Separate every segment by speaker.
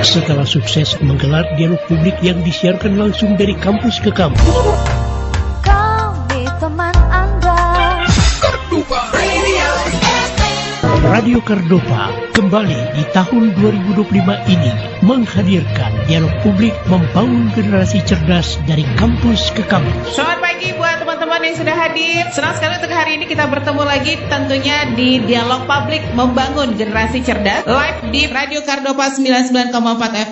Speaker 1: setelah sukses menggelar dialog publik yang disiarkan langsung dari kampus ke kampus.
Speaker 2: Kami teman Anda.
Speaker 1: Radio Kardopa kembali di tahun 2025 ini menghadirkan dialog publik membangun generasi cerdas dari kampus ke kampus.
Speaker 3: Selamat pagi buat teman-teman yang sudah hadir. Senang sekali untuk hari ini kita bertemu lagi tentunya di dialog publik membangun generasi cerdas live di Radio Kardopa 99,4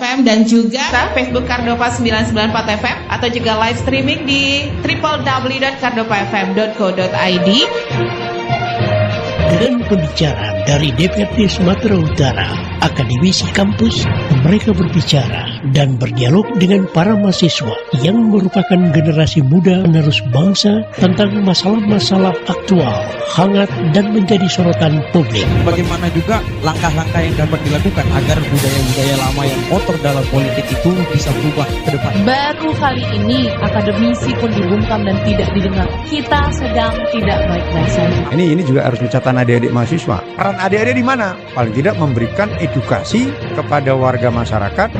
Speaker 3: FM dan juga Facebook Kardopa 994 FM atau juga live streaming di www.kardopafm.co.id.
Speaker 1: Dengan pembicara dari DPRD Sumatera Utara, akademisi kampus, mereka berbicara dan berdialog dengan para mahasiswa yang merupakan generasi muda penerus bangsa tentang masalah-masalah aktual, hangat, dan menjadi sorotan publik.
Speaker 4: Bagaimana juga langkah-langkah yang dapat dilakukan agar budaya-budaya lama yang kotor dalam politik itu bisa berubah ke depan.
Speaker 5: Baru kali ini akademisi pun dibungkam dan tidak didengar. Kita sedang tidak baik-baik saja.
Speaker 6: Ini juga harus catatan adik-adik mahasiswa. Peran adik-adik di mana? Paling tidak memberikan edukasi kepada warga masyarakat.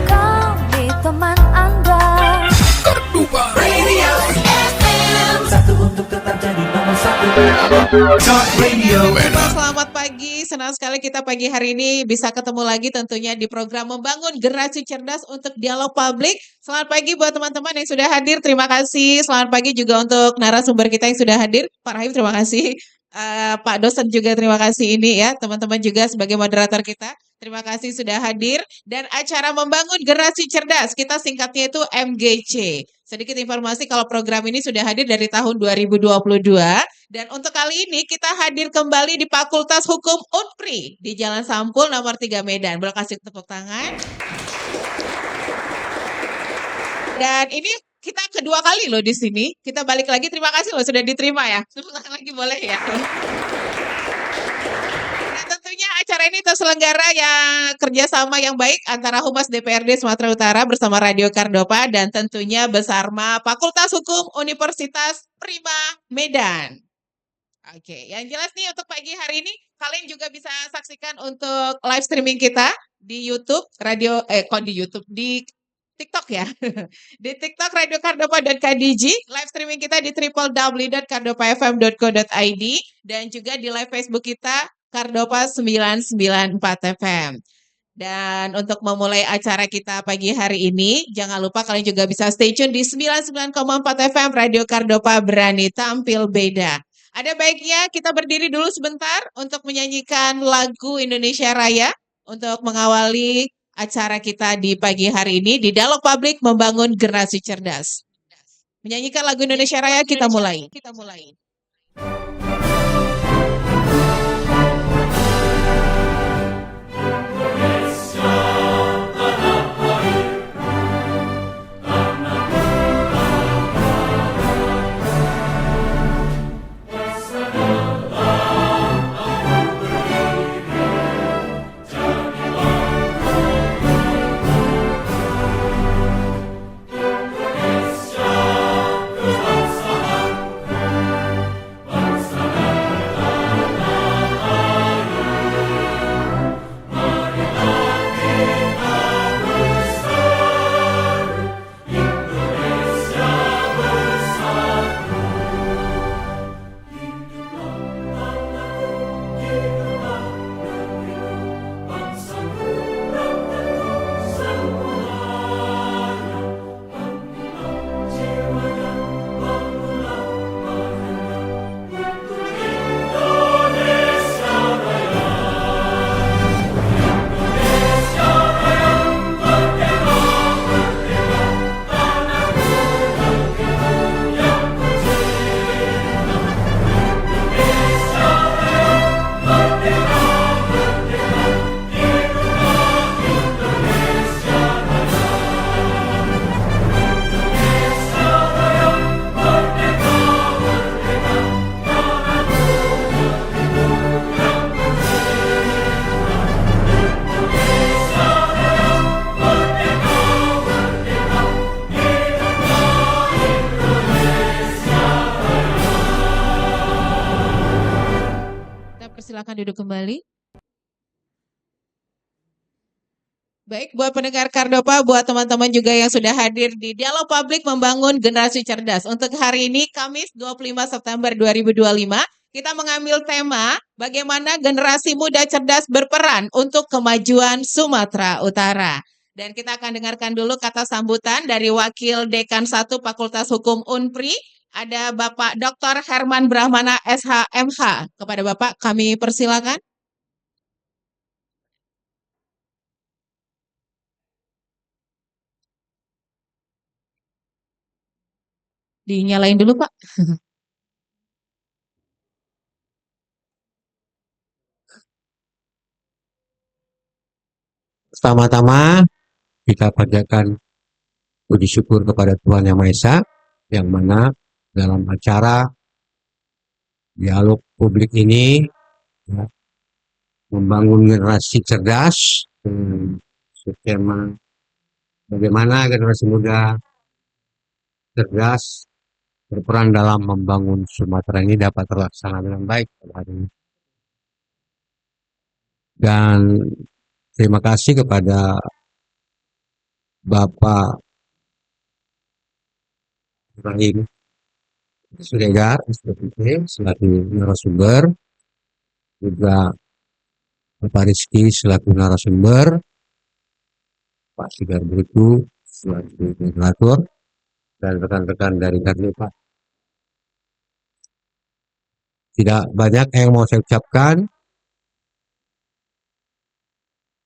Speaker 2: Kami teman Anda.
Speaker 7: Kardopa Radio FM. Satu untuk tetap jadi nomor satu. Talk Radio.
Speaker 3: Selamat pagi, senang sekali kita pagi hari ini bisa ketemu lagi tentunya di program Membangun Generasi Cerdas untuk Dialog Publik. Selamat pagi buat teman-teman yang sudah hadir, terima kasih. Selamat pagi juga untuk narasumber kita yang sudah hadir. Pak Rahim terima kasih, Pak dosen juga terima kasih ini ya, teman-teman juga sebagai moderator kita. Terima kasih sudah hadir. Dan acara Membangun Generasi Cerdas, kita singkatnya itu MGC. Sedikit informasi kalau program ini sudah hadir dari tahun 2022. Dan untuk kali ini kita hadir kembali di Fakultas Hukum Unpri di Jalan Sampul nomor 3 Medan. Boleh kasih tepuk tangan. Dan ini kita kedua kali loh di sini. Kita balik lagi, terima kasih loh sudah diterima ya. Tepuk tangan lagi boleh ya. Tentunya acara ini terselenggara yang kerjasama yang baik antara Humas DPRD Sumatera Utara bersama Radio Kardopa dan tentunya Besarma Fakultas Hukum Universitas Prima Medan. Oke, yang jelas nih untuk pagi hari ini kalian juga bisa saksikan untuk live streaming kita di YouTube di TikTok ya. Di TikTok Radio Kardopa dan KDG, live streaming kita di www.kardopafm.co.id dan juga di live Facebook kita Kardopa 994 FM. Dan untuk memulai acara kita pagi hari ini, jangan lupa kalian juga bisa stay tune di 99,4 FM Radio Kardopa berani tampil beda. Ada baiknya kita berdiri dulu sebentar untuk menyanyikan lagu Indonesia Raya untuk mengawali acara kita di pagi hari ini di Dialog Publik Membangun Generasi Cerdas. Menyanyikan lagu Indonesia Raya kita mulai. Silakan duduk kembali. Baik, buat pendengar Kardopa, buat teman-teman juga yang sudah hadir di Dialog Publik Membangun Generasi Cerdas. Untuk hari ini, Kamis 25 September 2025, kita mengambil tema bagaimana generasi muda cerdas berperan untuk kemajuan Sumatera Utara. Dan kita akan dengarkan dulu kata sambutan dari Wakil Dekan 1 Fakultas Hukum Unpri, ada Bapak Dr. Herman Brahmana SHMH. Kepada Bapak kami persilakan. Dinyalain dulu, Pak.
Speaker 8: Pertama-tama kita panjatkan puji syukur kepada Tuhan Yang Maha Esa, yang mana dalam acara dialog publik ini ya, membangun generasi cerdas, skema bagaimana generasi muda cerdas berperan dalam membangun Sumatera ini dapat terlaksana dengan baik pada hari ini. Dan terima kasih kepada Bapak Ibrahim Suregar, SPPT, selaku narasumber, juga Bapak Rizky selaku narasumber, Pak Sigar Brutu selaku moderator, dan rekan-rekan dari Kardopa. Tidak banyak yang mau saya ucapkan,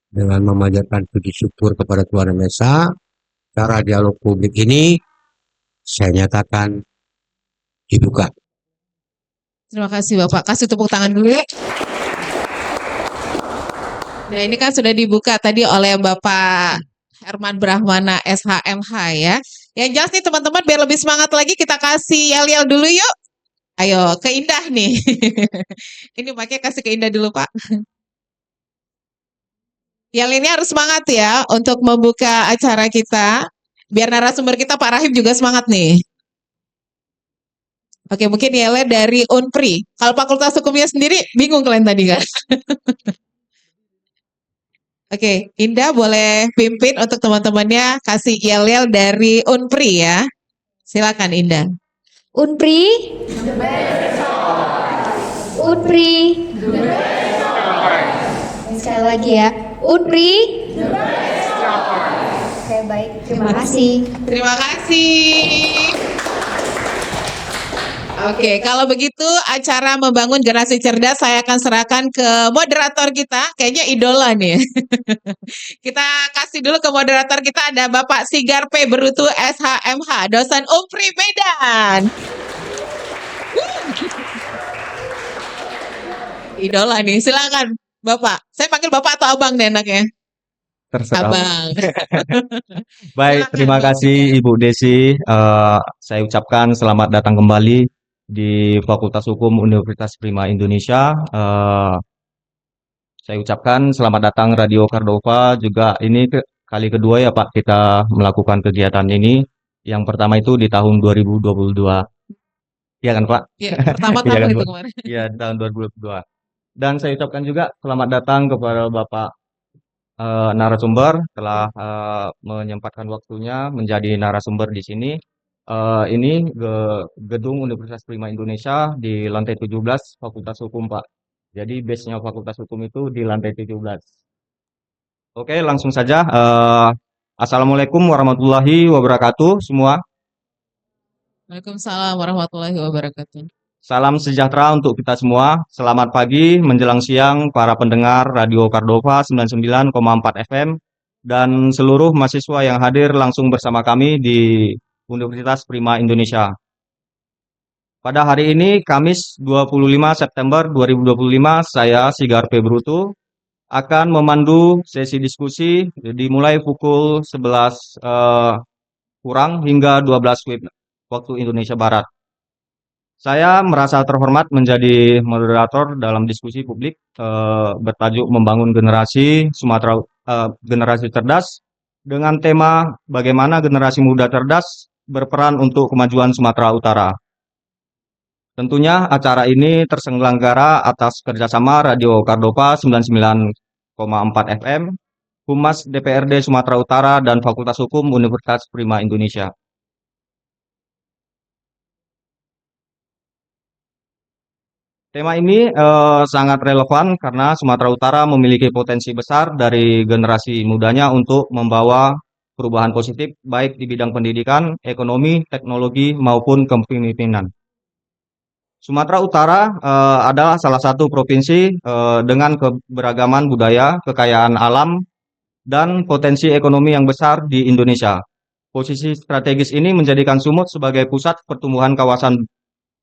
Speaker 8: dengan memanjatkan puji syukur kepada Tuhan Yang Maha Esa, cara dialog publik ini saya nyatakan dibuka.
Speaker 3: Terima kasih Bapak. Kasih tepuk tangan dulu ya. Nah ini kan sudah dibuka tadi oleh Bapak Herman Brahmana SHMH ya. Yang jelas nih teman-teman biar lebih semangat lagi kita kasih yel-yel dulu yuk. Ayo ke Indah nih. Ini pakai kasih ke Indah dulu Pak. Yel ini harus semangat ya untuk membuka acara kita. Biar narasumber kita Pak Rahim juga semangat nih. Oke, mungkin yelnya dari Unpri. Kalau Fakultas Hukumnya sendiri bingung kalian tadi kan? Oke, Indah boleh pimpin untuk teman-temannya kasih yel-yel dari Unpri ya. Silakan Indah.
Speaker 2: Unpri. Unpri. Sekali lagi ya. Unpri. Oke, baik. Terima kasih.
Speaker 3: Terima kasih. Oke, kalau begitu acara membangun generasi cerdas saya akan serahkan ke moderator kita. Kayaknya idola nih. Kita kasih dulu ke moderator kita ada Bapak Sigar P. Brutu SHMH, dosen Unpri Medan. Idola nih, silakan Bapak. Saya panggil Bapak atau Abang deh enaknya?
Speaker 9: Terserah.
Speaker 3: Abang.
Speaker 9: Baik,
Speaker 3: Silakan,
Speaker 9: terima
Speaker 3: Bang
Speaker 9: kasih Ibu Desi. Saya ucapkan selamat datang kembali di Fakultas Hukum Universitas Prima Indonesia. Saya ucapkan selamat datang Radio Kardopa. Juga ini kali kedua ya Pak kita melakukan kegiatan ini. Yang pertama itu di tahun 2022. Iya kan Pak?
Speaker 3: Iya, pertama
Speaker 9: Iya
Speaker 3: kamu
Speaker 9: kan,
Speaker 3: itu
Speaker 9: Pak?
Speaker 3: kemarin.
Speaker 9: Iya, di tahun 2022. Dan saya ucapkan juga selamat datang kepada Bapak narasumber telah menyempatkan waktunya menjadi narasumber di sini. Ini gedung Universitas Prima Indonesia di lantai 17 Fakultas Hukum Pak. Jadi base-nya Fakultas Hukum itu di lantai 17. Oke, langsung saja. Assalamualaikum warahmatullahi wabarakatuh semua.
Speaker 3: Waalaikumsalam warahmatullahi wabarakatuh.
Speaker 9: Salam sejahtera untuk kita semua. Selamat pagi menjelang siang para pendengar Radio Kardopa 99,4 FM dan seluruh mahasiswa yang hadir langsung bersama kami di Universitas Prima Indonesia. Pada hari ini Kamis 25 September 2025 saya Sigar P. Brutu akan memandu sesi diskusi dimulai pukul 11 kurang hingga 12 WIB waktu Indonesia Barat. Saya merasa terhormat menjadi moderator dalam diskusi publik bertajuk membangun generasi Sumatera generasi cerdas dengan tema bagaimana generasi muda cerdas berperan untuk kemajuan Sumatera Utara. Tentunya acara ini terselenggara atas kerjasama Radio Cardova 99,4 FM, Humas DPRD Sumatera Utara, dan Fakultas Hukum Universitas Prima Indonesia. Tema ini sangat relevan karena Sumatera Utara memiliki potensi besar dari generasi mudanya untuk membawa perubahan positif baik di bidang pendidikan, ekonomi, teknologi, maupun kepemimpinan. Sumatera Utara adalah salah satu provinsi dengan keberagaman budaya, kekayaan alam, dan potensi ekonomi yang besar di Indonesia. Posisi strategis ini menjadikan Sumut sebagai pusat pertumbuhan kawasan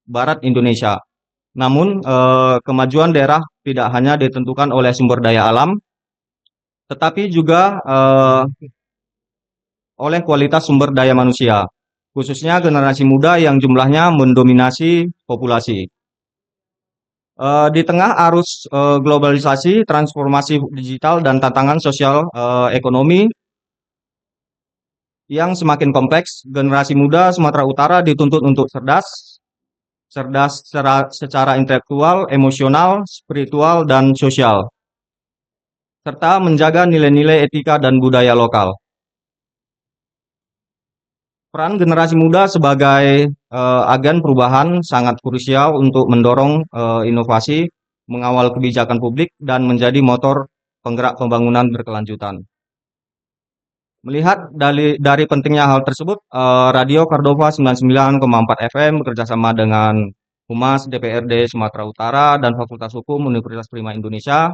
Speaker 9: Barat Indonesia. Namun, kemajuan daerah tidak hanya ditentukan oleh sumber daya alam, tetapi juga oleh kualitas sumber daya manusia, khususnya generasi muda yang jumlahnya mendominasi populasi. Di tengah arus globalisasi, transformasi digital, dan tantangan sosial ekonomi yang semakin kompleks, generasi muda Sumatera Utara dituntut untuk cerdas secara intelektual, emosional, spiritual, dan sosial, serta menjaga nilai-nilai etika dan budaya lokal. Peran generasi muda sebagai agen perubahan sangat krusial untuk mendorong inovasi, mengawal kebijakan publik, dan menjadi motor penggerak pembangunan berkelanjutan. Melihat dari pentingnya hal tersebut, Radio Cardova 99,4 FM bekerjasama dengan Humas DPRD Sumatera Utara dan Fakultas Hukum Universitas Prima Indonesia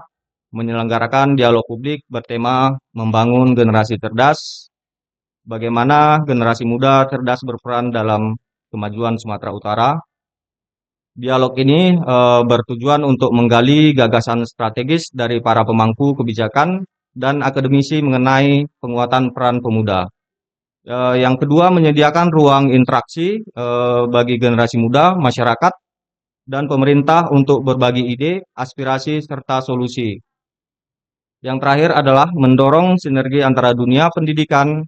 Speaker 9: menyelenggarakan dialog publik bertema Membangun Generasi Cerdas, bagaimana generasi muda cerdas berperan dalam kemajuan Sumatera Utara. Dialog ini bertujuan untuk menggali gagasan strategis dari para pemangku kebijakan dan akademisi mengenai penguatan peran pemuda. Yang kedua, menyediakan ruang interaksi bagi generasi muda, masyarakat, dan pemerintah untuk berbagi ide, aspirasi, serta solusi. Yang terakhir adalah mendorong sinergi antara dunia pendidikan,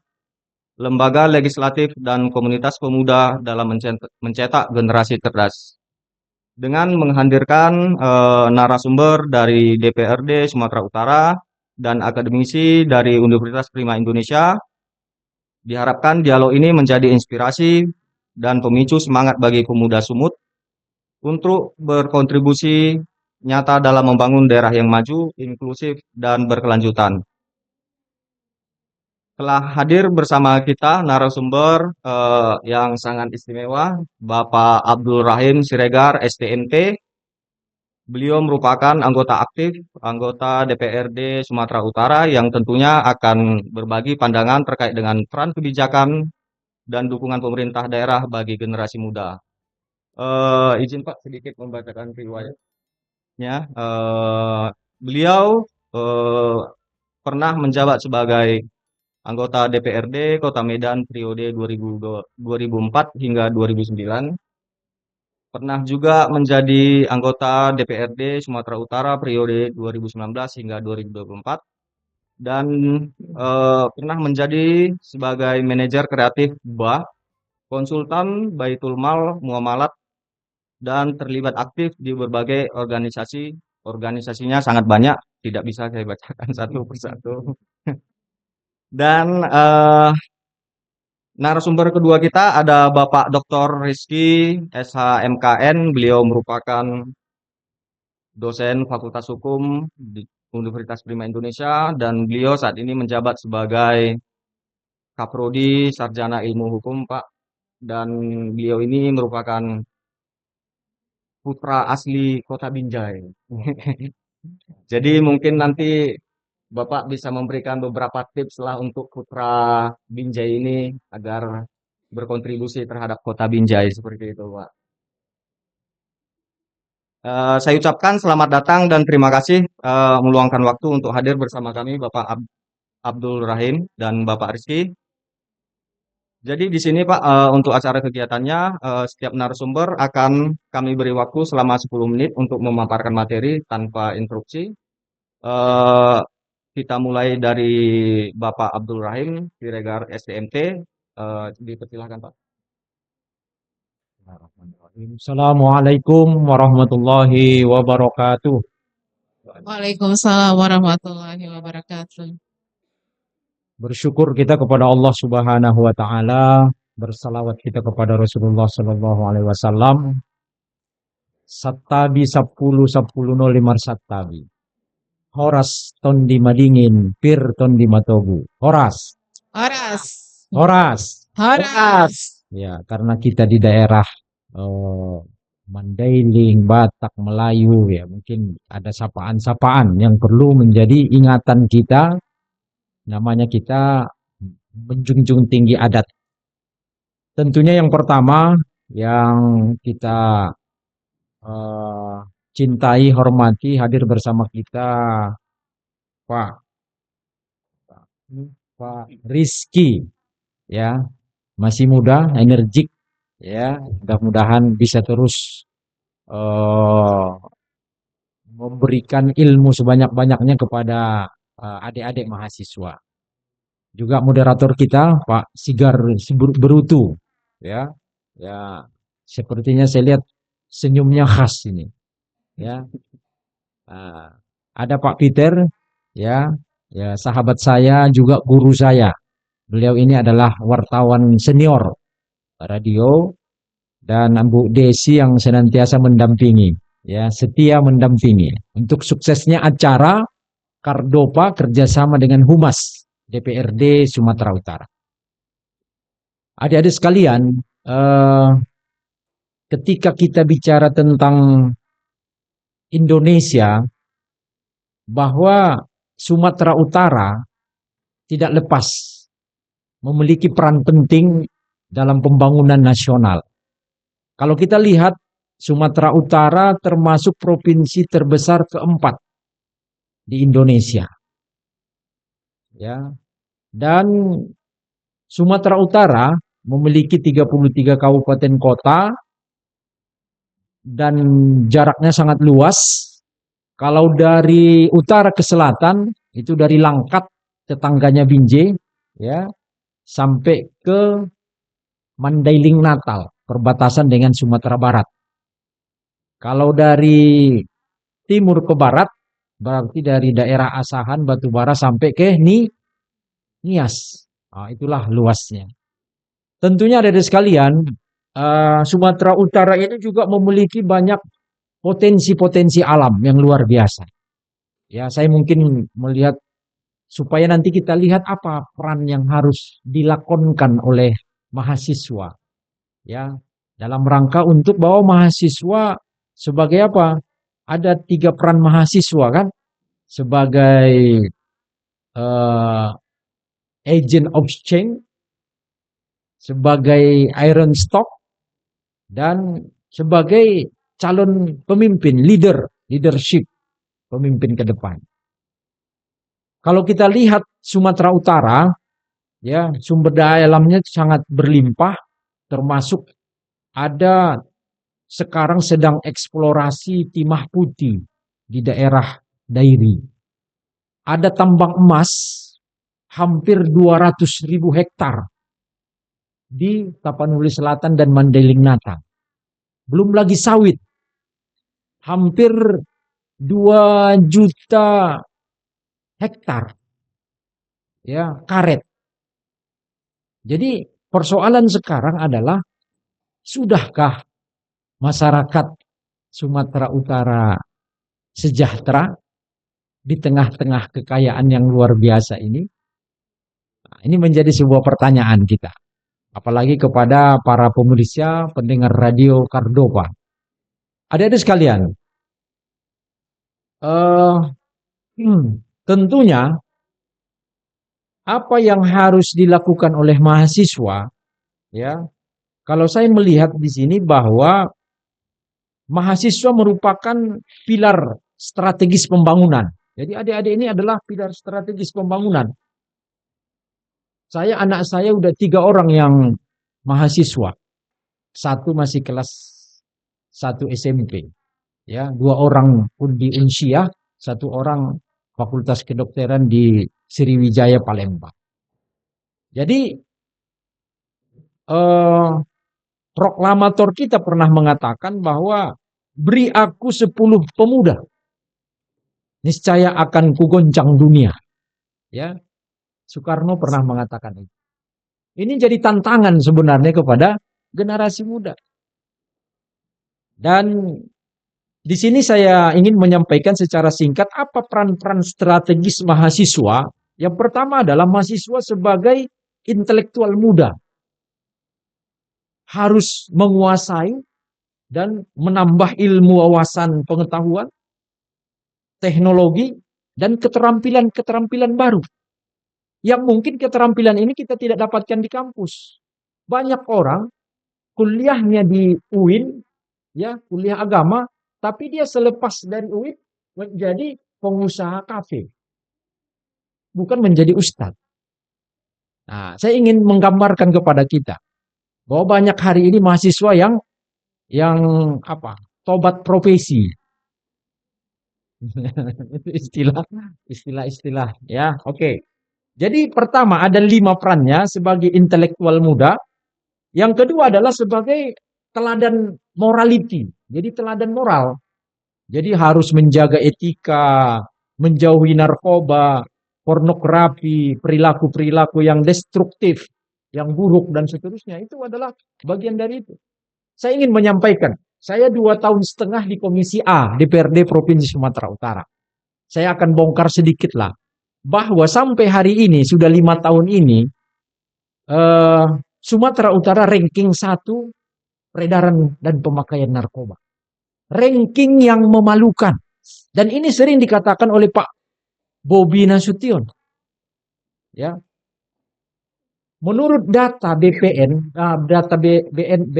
Speaker 9: lembaga legislatif, dan komunitas pemuda dalam mencetak generasi cerdas. Dengan menghadirkan narasumber dari DPRD Sumatera Utara dan akademisi dari Universitas Prima Indonesia, diharapkan dialog ini menjadi inspirasi dan pemicu semangat bagi pemuda Sumut untuk berkontribusi nyata dalam membangun daerah yang maju, inklusif, dan berkelanjutan. Telah hadir bersama kita narasumber yang sangat istimewa, Bapak Abdul Rahim Siregar, STMT. Beliau merupakan anggota aktif, anggota DPRD Sumatera Utara yang tentunya akan berbagi pandangan terkait dengan peran kebijakan dan dukungan pemerintah daerah bagi generasi muda. Izin Pak sedikit membacakan riwayatnya. Beliau pernah menjabat sebagai anggota DPRD Kota Medan periode 2004 hingga 2009. Pernah juga menjadi anggota DPRD Sumatera Utara periode 2019 hingga 2024. Dan pernah menjadi sebagai manajer kreatif BA, konsultan Baitul Mal Muamalat, dan terlibat aktif di berbagai organisasi. Organisasinya sangat banyak, tidak bisa saya bacakan satu persatu. Dan narasumber kedua kita ada Bapak Dr. Rizky SHMKN. Beliau merupakan dosen Fakultas Hukum di Universitas Prima Indonesia dan beliau saat ini menjabat sebagai Kaprodi Sarjana Ilmu Hukum, Pak. Dan beliau ini merupakan putra asli Kota Binjai. Jadi mungkin nanti Bapak bisa memberikan beberapa tips lah untuk putra Binjai ini agar berkontribusi terhadap Kota Binjai seperti itu, Pak. Saya ucapkan selamat datang dan terima kasih meluangkan waktu untuk hadir bersama kami Bapak Abdul Rahim dan Bapak Rizky. Jadi di sini Pak, untuk acara kegiatannya setiap narasumber akan kami beri waktu selama 10 menit untuk memaparkan materi tanpa interupsi. Kita mulai dari Bapak Abdul Rahim Siregar STMT. Dipersilahkan Pak.
Speaker 4: Assalamualaikum warahmatullahi wabarakatuh.
Speaker 3: Waalaikumsalam warahmatullahi wabarakatuh.
Speaker 4: Bersyukur kita kepada Allah Subhanahu wa taala, bersalawat kita kepada Rasulullah sallallahu alaihi wasallam. Sattabi 10 sattabi. Horas tondi madingin, pir tondi matobu. Horas,
Speaker 3: Horas.
Speaker 4: horas.
Speaker 3: Horas.
Speaker 4: Ya, karena kita di daerah Mandailing, Batak, Melayu, ya mungkin ada sapaan-sapaan yang perlu menjadi ingatan kita. Namanya kita menjunjung tinggi adat. Tentunya yang pertama yang kita cintai, hormati, hadir bersama kita Pak Rizky, ya masih muda, energik, ya mudah-mudahan bisa terus memberikan ilmu sebanyak-banyaknya kepada adik-adik mahasiswa. Juga moderator kita Pak Sigar Berutu, ya, ya sepertinya saya lihat senyumnya khas ini, ya. Ada Pak Peter, ya, ya sahabat saya juga guru saya. Beliau ini adalah wartawan senior radio, dan Bu Desi yang senantiasa mendampingi, ya setia mendampingi untuk suksesnya acara Kardopa kerjasama dengan Humas DPRD Sumatera Utara. Adik-adik sekalian, ketika kita bicara tentang Indonesia, bahwa Sumatera Utara tidak lepas memiliki peran penting dalam pembangunan nasional. Kalau kita lihat, Sumatera Utara termasuk provinsi terbesar keempat di Indonesia, ya. Dan Sumatera Utara memiliki 33 kabupaten kota dan jaraknya sangat luas. Kalau dari utara ke selatan itu dari Langkat, tetangganya Binjai, ya, sampai ke Mandailing Natal, perbatasan dengan Sumatera Barat. Kalau dari timur ke barat, berarti dari daerah Asahan, Batubara sampai ke Nias. Nah, itulah luasnya. Tentunya ada sekalian, Sumatera Utara ini juga memiliki banyak potensi-potensi alam yang luar biasa. Ya, saya mungkin melihat supaya nanti kita lihat apa peran yang harus dilakonkan oleh mahasiswa, ya, dalam rangka untuk bahwa mahasiswa sebagai apa? Ada 3 peran mahasiswa kan, sebagai agent of change, sebagai iron stock, dan sebagai calon pemimpin, leadership, pemimpin ke depan. Kalau kita lihat Sumatera Utara, ya sumber daya alamnya sangat berlimpah, termasuk ada sekarang sedang eksplorasi timah putih di daerah Dairi. Ada tambang emas hampir 200.000 hektar di Tapanuli Selatan dan Mandailing Natal. Belum lagi sawit, hampir 2 juta hektar, ya, karet. Jadi persoalan sekarang adalah, sudahkah masyarakat Sumatera Utara sejahtera di tengah-tengah kekayaan yang luar biasa ini? Nah, ini menjadi sebuah pertanyaan kita, apalagi kepada para pemirsa pendengar radio Kardopa. Adik-adik sekalian, tentunya apa yang harus dilakukan oleh mahasiswa, ya, kalau saya melihat di sini bahwa mahasiswa merupakan pilar strategis pembangunan. Jadi adik-adik ini adalah pilar strategis pembangunan. Anak saya udah 3 orang yang mahasiswa. 1 masih kelas 1 SMP. Ya, 2 orang pun di Unsyah, 1 orang Fakultas Kedokteran di Sriwijaya Palembang. Jadi proklamator kita pernah mengatakan bahwa beri aku 10 pemuda, niscaya akan kugoncang dunia. Ya, Soekarno pernah mengatakan itu. Ini jadi tantangan sebenarnya kepada generasi muda. Dan di sini saya ingin menyampaikan secara singkat apa peran-peran strategis mahasiswa. Yang pertama adalah mahasiswa sebagai intelektual muda harus menguasai dan menambah ilmu wawasan pengetahuan, teknologi, dan keterampilan-keterampilan baru. Yang mungkin keterampilan ini kita tidak dapatkan di kampus. Banyak orang kuliahnya di UIN, ya, kuliah agama, tapi dia selepas dari UIN menjadi pengusaha kafe, bukan menjadi ustadz. Nah, saya ingin menggambarkan kepada kita bahwa banyak hari ini mahasiswa yang tobat profesi. Itu istilah ya. Oke. Jadi pertama ada 5 perannya sebagai intelektual muda. Yang kedua adalah sebagai teladan morality. Jadi teladan moral. Jadi harus menjaga etika, menjauhi narkoba, pornografi, perilaku-perilaku yang destruktif, yang buruk dan seterusnya. Itu adalah bagian dari itu. Saya ingin menyampaikan, saya 2,5 tahun di Komisi A DPRD Provinsi Sumatera Utara. Saya akan bongkar sedikit lah, bahwa sampai hari ini, sudah 5 tahun ini, Sumatera Utara ranking 1 peredaran dan pemakaian narkoba. Ranking yang memalukan. Dan ini sering dikatakan oleh Pak Bobi Nasution. Ya. Menurut data BPN, data BNN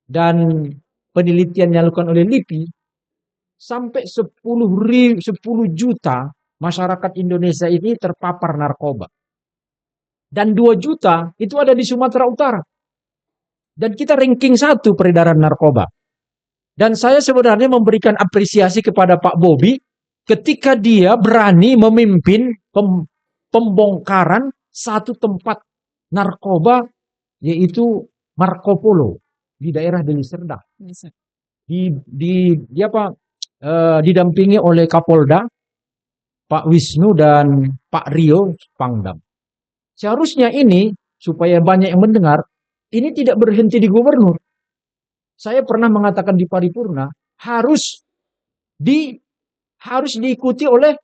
Speaker 4: dan penelitian yang dilakukan oleh LIPI, sampai 10 juta masyarakat Indonesia ini terpapar narkoba. Dan 2 juta itu ada di Sumatera Utara. Dan kita ranking 1 peredaran narkoba. Dan saya sebenarnya memberikan apresiasi kepada Pak Bobi ketika dia berani memimpin pembongkaran satu tempat narkoba, yaitu Marco Polo di daerah Deli Serdang. Didampingi oleh Kapolda Pak Wisnu dan Pak Rio Pangdam. Seharusnya ini, supaya banyak yang mendengar, ini tidak berhenti di gubernur. Saya pernah mengatakan di paripurna, harus diikuti oleh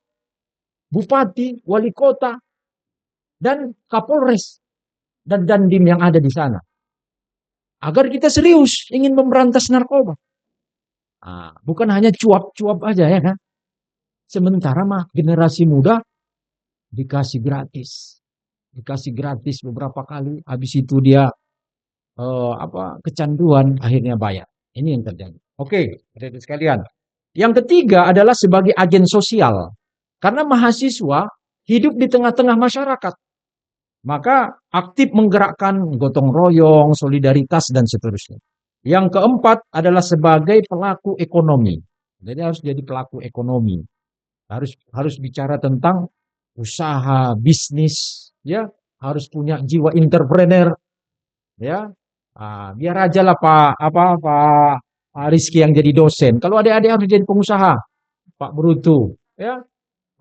Speaker 4: bupati, wali kota, dan kapolres, dan dandim yang ada di sana. Agar kita serius ingin memberantas narkoba. Bukan hanya cuap-cuap aja ya kan. Sementara generasi muda dikasih gratis beberapa kali, habis itu dia kecanduan, akhirnya bayar. Ini yang terjadi. Oke, adik-adik sekalian. Yang ketiga adalah sebagai agen sosial. Karena mahasiswa hidup di tengah-tengah masyarakat. Maka aktif menggerakkan gotong royong, solidaritas, dan seterusnya. Yang keempat adalah sebagai pelaku ekonomi. Jadi harus jadi pelaku ekonomi. Harus bicara tentang usaha, bisnis, ya, harus punya jiwa entrepreneur, ya. Biar aja lah Pak Rizky yang jadi dosen. Kalau adik-adik harus jadi pengusaha, Pak Brutu, ya.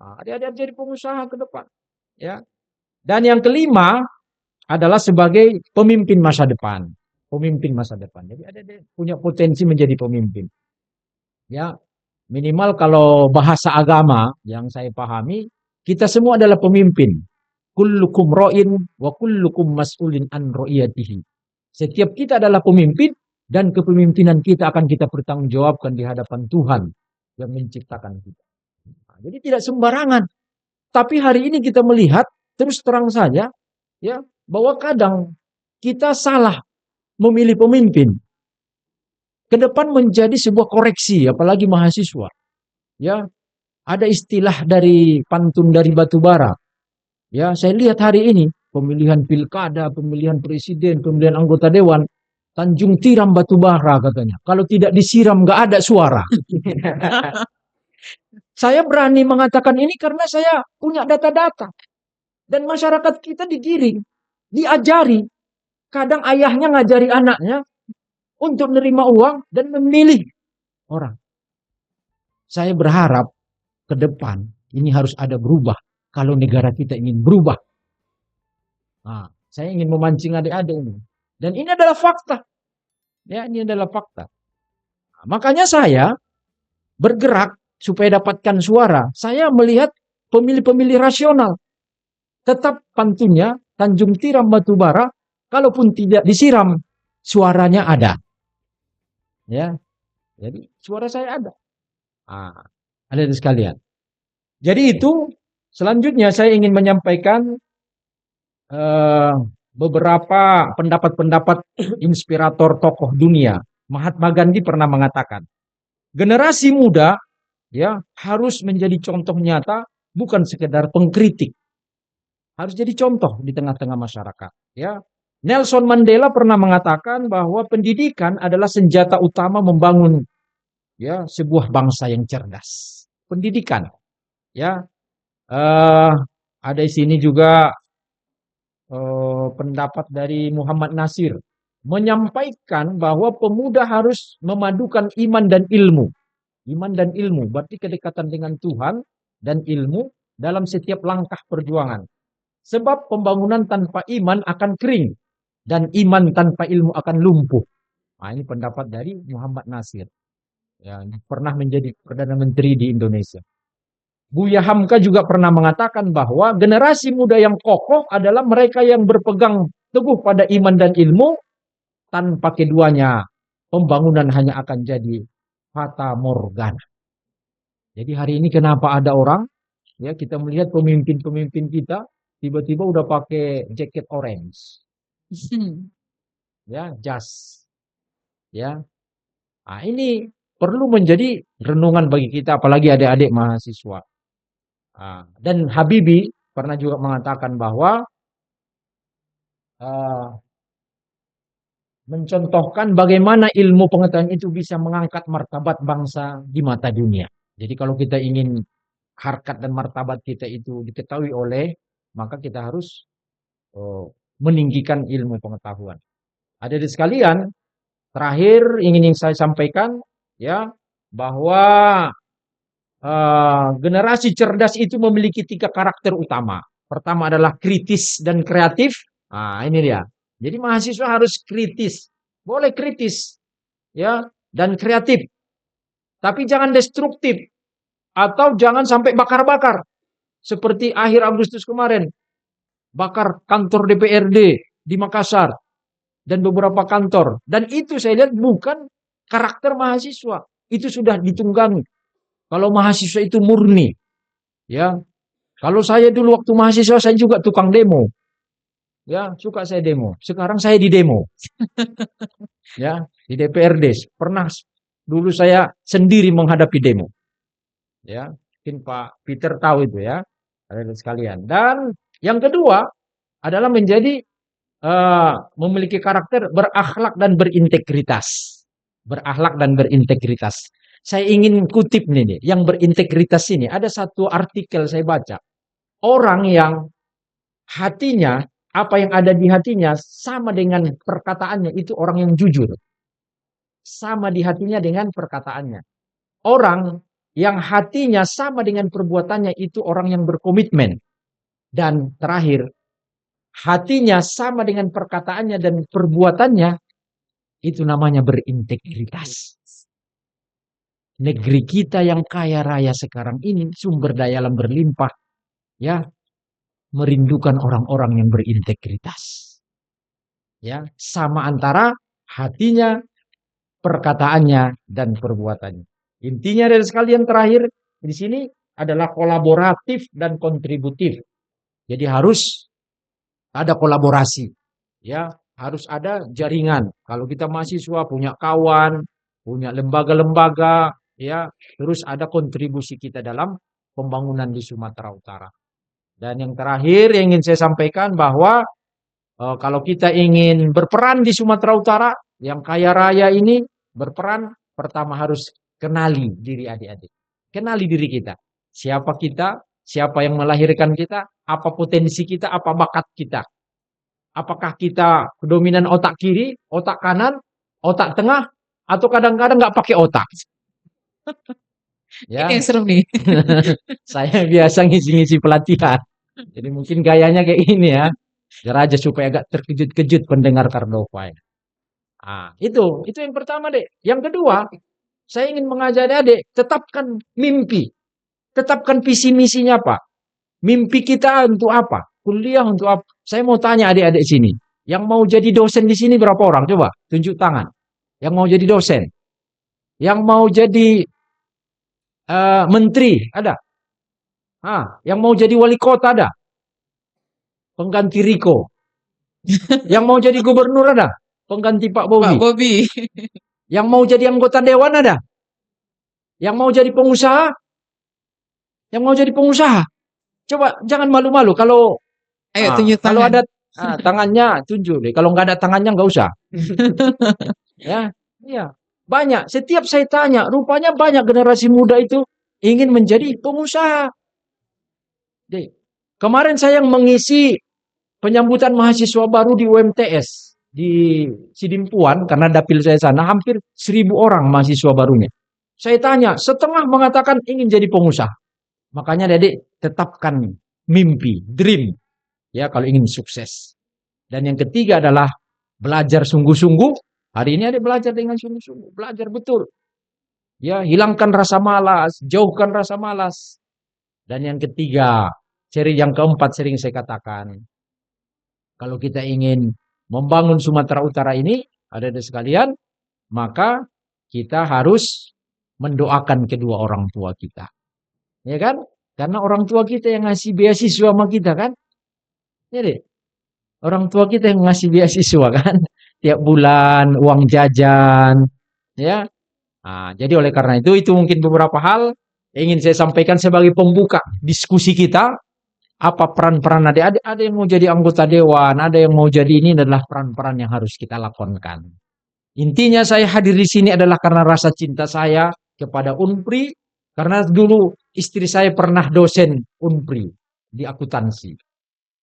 Speaker 4: Adik-adik harus jadi pengusaha ke depan, ya. Dan yang kelima adalah sebagai pemimpin masa depan. Pemimpin masa depan. Jadi adik-adik punya potensi menjadi pemimpin. Ya, minimal kalau bahasa agama yang saya pahami, kita semua adalah pemimpin. Kullukum ra'in wa kullukum mas'ulin an ra'iyatihi. Setiap kita adalah pemimpin dan kepemimpinan kita akan kita pertanggungjawabkan di hadapan Tuhan yang menciptakan kita. Jadi tidak sembarangan. Tapi hari ini kita melihat terus terang saja, ya, bahwa kadang kita salah memilih pemimpin. Ke depan menjadi sebuah koreksi, apalagi mahasiswa. Ya, ada istilah dari pantun dari Batubara. Ya, saya lihat hari ini pemilihan pilkada, pemilihan presiden, pemilihan anggota dewan, Tanjung tiram Batubara katanya. Kalau tidak disiram nggak ada suara. Saya berani mengatakan ini karena saya punya data-data. Dan masyarakat kita digiring, diajari. Kadang ayahnya ngajari anaknya untuk menerima uang dan memilih orang. Saya berharap ke depan ini harus ada berubah. Kalau negara kita ingin berubah. Nah, saya ingin memancing adik-adik ini. Dan ini adalah fakta. Ya, ini adalah fakta. Nah, makanya saya bergerak supaya dapatkan suara. Saya melihat pemilih-pemilih rasional. Tetap pantunnya Tanjung Tiram Batubara, kalaupun tidak disiram, suaranya ada. Ya, jadi suara saya ada. Ah, ada sekalian. Jadi itu selanjutnya saya ingin menyampaikan beberapa pendapat-pendapat inspirator tokoh dunia. Mahatma Gandhi pernah mengatakan, generasi muda ya harus menjadi contoh nyata, bukan sekedar pengkritik. Harus jadi contoh di tengah-tengah masyarakat. Ya, Nelson Mandela pernah mengatakan bahwa pendidikan adalah senjata utama membangun ya sebuah bangsa yang cerdas. Pendidikan, ya. Ada di sini juga pendapat dari Muhammad Nasir menyampaikan bahwa pemuda harus memadukan iman dan ilmu. Iman dan ilmu, berarti kedekatan dengan Tuhan dan ilmu dalam setiap langkah perjuangan. Sebab pembangunan tanpa iman akan kering dan iman tanpa ilmu akan lumpuh. Nah, ini pendapat dari Muhammad Nasir yang pernah menjadi Perdana Menteri di Indonesia. Buya Hamka juga pernah mengatakan bahwa generasi muda yang kokoh adalah mereka yang berpegang teguh pada iman dan ilmu. Tanpa keduanya, pembangunan hanya akan jadi fata morgana. Jadi hari ini kenapa ada orang, ya kita melihat pemimpin-pemimpin kita, tiba-tiba udah pakai jaket orange. Ya, jas. Ya. Nah, ini perlu menjadi renungan bagi kita, apalagi adik-adik mahasiswa. Dan Habibie pernah juga mengatakan bahwa mencontohkan bagaimana ilmu pengetahuan itu bisa mengangkat martabat bangsa di mata dunia. Jadi kalau kita ingin harkat dan martabat kita itu diketahui maka kita harus meninggikan ilmu pengetahuan. Hadirin sekalian, terakhir ingin saya sampaikan ya bahwa generasi cerdas itu memiliki 3 karakter utama. Pertama adalah kritis dan kreatif. Nah, ini dia. Jadi mahasiswa harus kritis. Boleh kritis ya dan kreatif. Tapi jangan destruktif atau jangan sampai bakar-bakar. Seperti akhir Agustus kemarin. Bakar kantor DPRD di Makassar dan beberapa kantor. Dan itu saya lihat bukan karakter mahasiswa. Itu sudah ditunggangi. Kalau mahasiswa itu murni. Ya. Kalau saya dulu waktu mahasiswa saya juga tukang demo. Ya, suka saya demo. Sekarang saya di demo. Ya, di DPRD. Pernah dulu saya sendiri menghadapi demo. Ya, mungkin Pak Peter tahu itu ya. Ada sekalian. Dan yang kedua adalah menjadi memiliki karakter berakhlak dan berintegritas. Berakhlak dan berintegritas. Saya ingin kutip nih, yang berintegritas ini. Ada satu artikel saya baca. Orang yang hatinya, apa yang ada di hatinya sama dengan perkataannya, itu orang yang jujur. Sama di hatinya dengan perkataannya. Orang yang hatinya sama dengan perbuatannya itu orang yang berkomitmen. Dan terakhir, hatinya sama dengan perkataannya dan perbuatannya, itu namanya berintegritas. Negeri kita yang kaya raya sekarang ini, sumber daya alam berlimpah, ya, merindukan orang-orang yang berintegritas. Ya, sama antara hatinya, perkataannya, dan perbuatannya. Intinya dari sekalian terakhir di sini adalah kolaboratif dan kontributif. Jadi harus ada kolaborasi, ya, harus ada jaringan. Kalau kita mahasiswa punya kawan, punya lembaga-lembaga, ya, terus ada kontribusi kita dalam pembangunan di Sumatera Utara. Dan yang terakhir yang ingin saya sampaikan bahwa kalau kita ingin berperan di Sumatera Utara yang kaya raya ini, berperan pertama harus kenali diri adik-adik. Kenali diri kita. Siapa kita, siapa yang melahirkan kita, apa potensi kita, apa bakat kita. Apakah kita dominan otak kiri, otak kanan, otak tengah, atau kadang-kadang nggak pakai otak.
Speaker 3: Ini
Speaker 4: Ya,
Speaker 3: yang serem nih.
Speaker 4: saya biasa ngisi-ngisi pelatihan. Jadi mungkin gayanya kayak ini ya, biar aja supaya agak terkejut-kejut pendengar Kardova. Ah, itu yang pertama, Dek. Yang kedua, saya ingin mengajari adik, tetapkan mimpi. Tetapkan visi misinya apa? Mimpi kita untuk apa? Kuliah untuk apa? Saya mau tanya adik-adik sini. Yang mau jadi dosen di sini berapa orang? Coba tunjuk tangan. Yang mau jadi dosen. Yang mau jadi menteri ada. Yang mau jadi wali kota ada. Pengganti Riko. Yang mau jadi gubernur ada. Pengganti Pak Bobi.
Speaker 3: Pak Bobi.
Speaker 4: Yang mau jadi anggota dewan ada. Yang mau jadi pengusaha. Yang mau jadi pengusaha. Coba jangan malu-malu kalau
Speaker 3: Ayo tunjuk
Speaker 4: kalau
Speaker 3: tangan.
Speaker 4: ada tangannya tunjuk deh. Kalau nggak ada tangannya nggak usah. Ya, iya. Banyak. Setiap saya tanya, rupanya banyak generasi muda itu ingin menjadi pengusaha. Deh. Kemarin saya yang mengisi penyambutan mahasiswa baru di UMTS di Sidimpuan karena dapil saya sana hampir 1.000 orang mahasiswa barunya. Saya tanya, setengah mengatakan ingin jadi pengusaha. Makanya Dedek tetapkan mimpi, dream. Ya, kalau ingin sukses. Dan yang ketiga adalah belajar sungguh-sungguh. Hari ini Adik belajar dengan sungguh-sungguh, belajar betul. Ya, hilangkan rasa malas, jauhkan rasa malas. Dan yang ketiga, yang keempat sering saya katakan, kalau kita ingin membangun Sumatera Utara ini, adik-adik sekalian, maka kita harus mendoakan kedua orang tua kita. Ya kan? Karena orang tua kita yang ngasih beasiswa sama kita kan? Jadi orang tua kita yang ngasih beasiswa kan? Tiap bulan uang jajan, ya. Jadi oleh karena itu mungkin beberapa hal yang ingin saya sampaikan sebagai pembuka diskusi kita. Apa peran-peran adik-adik? Ada yang mau jadi anggota dewan, ada yang mau jadi ini adalah peran-peran yang harus kita lakukan. Intinya saya hadir di sini adalah karena rasa cinta saya kepada Unpri. Karena dulu istri saya pernah dosen Unpri di akuntansi.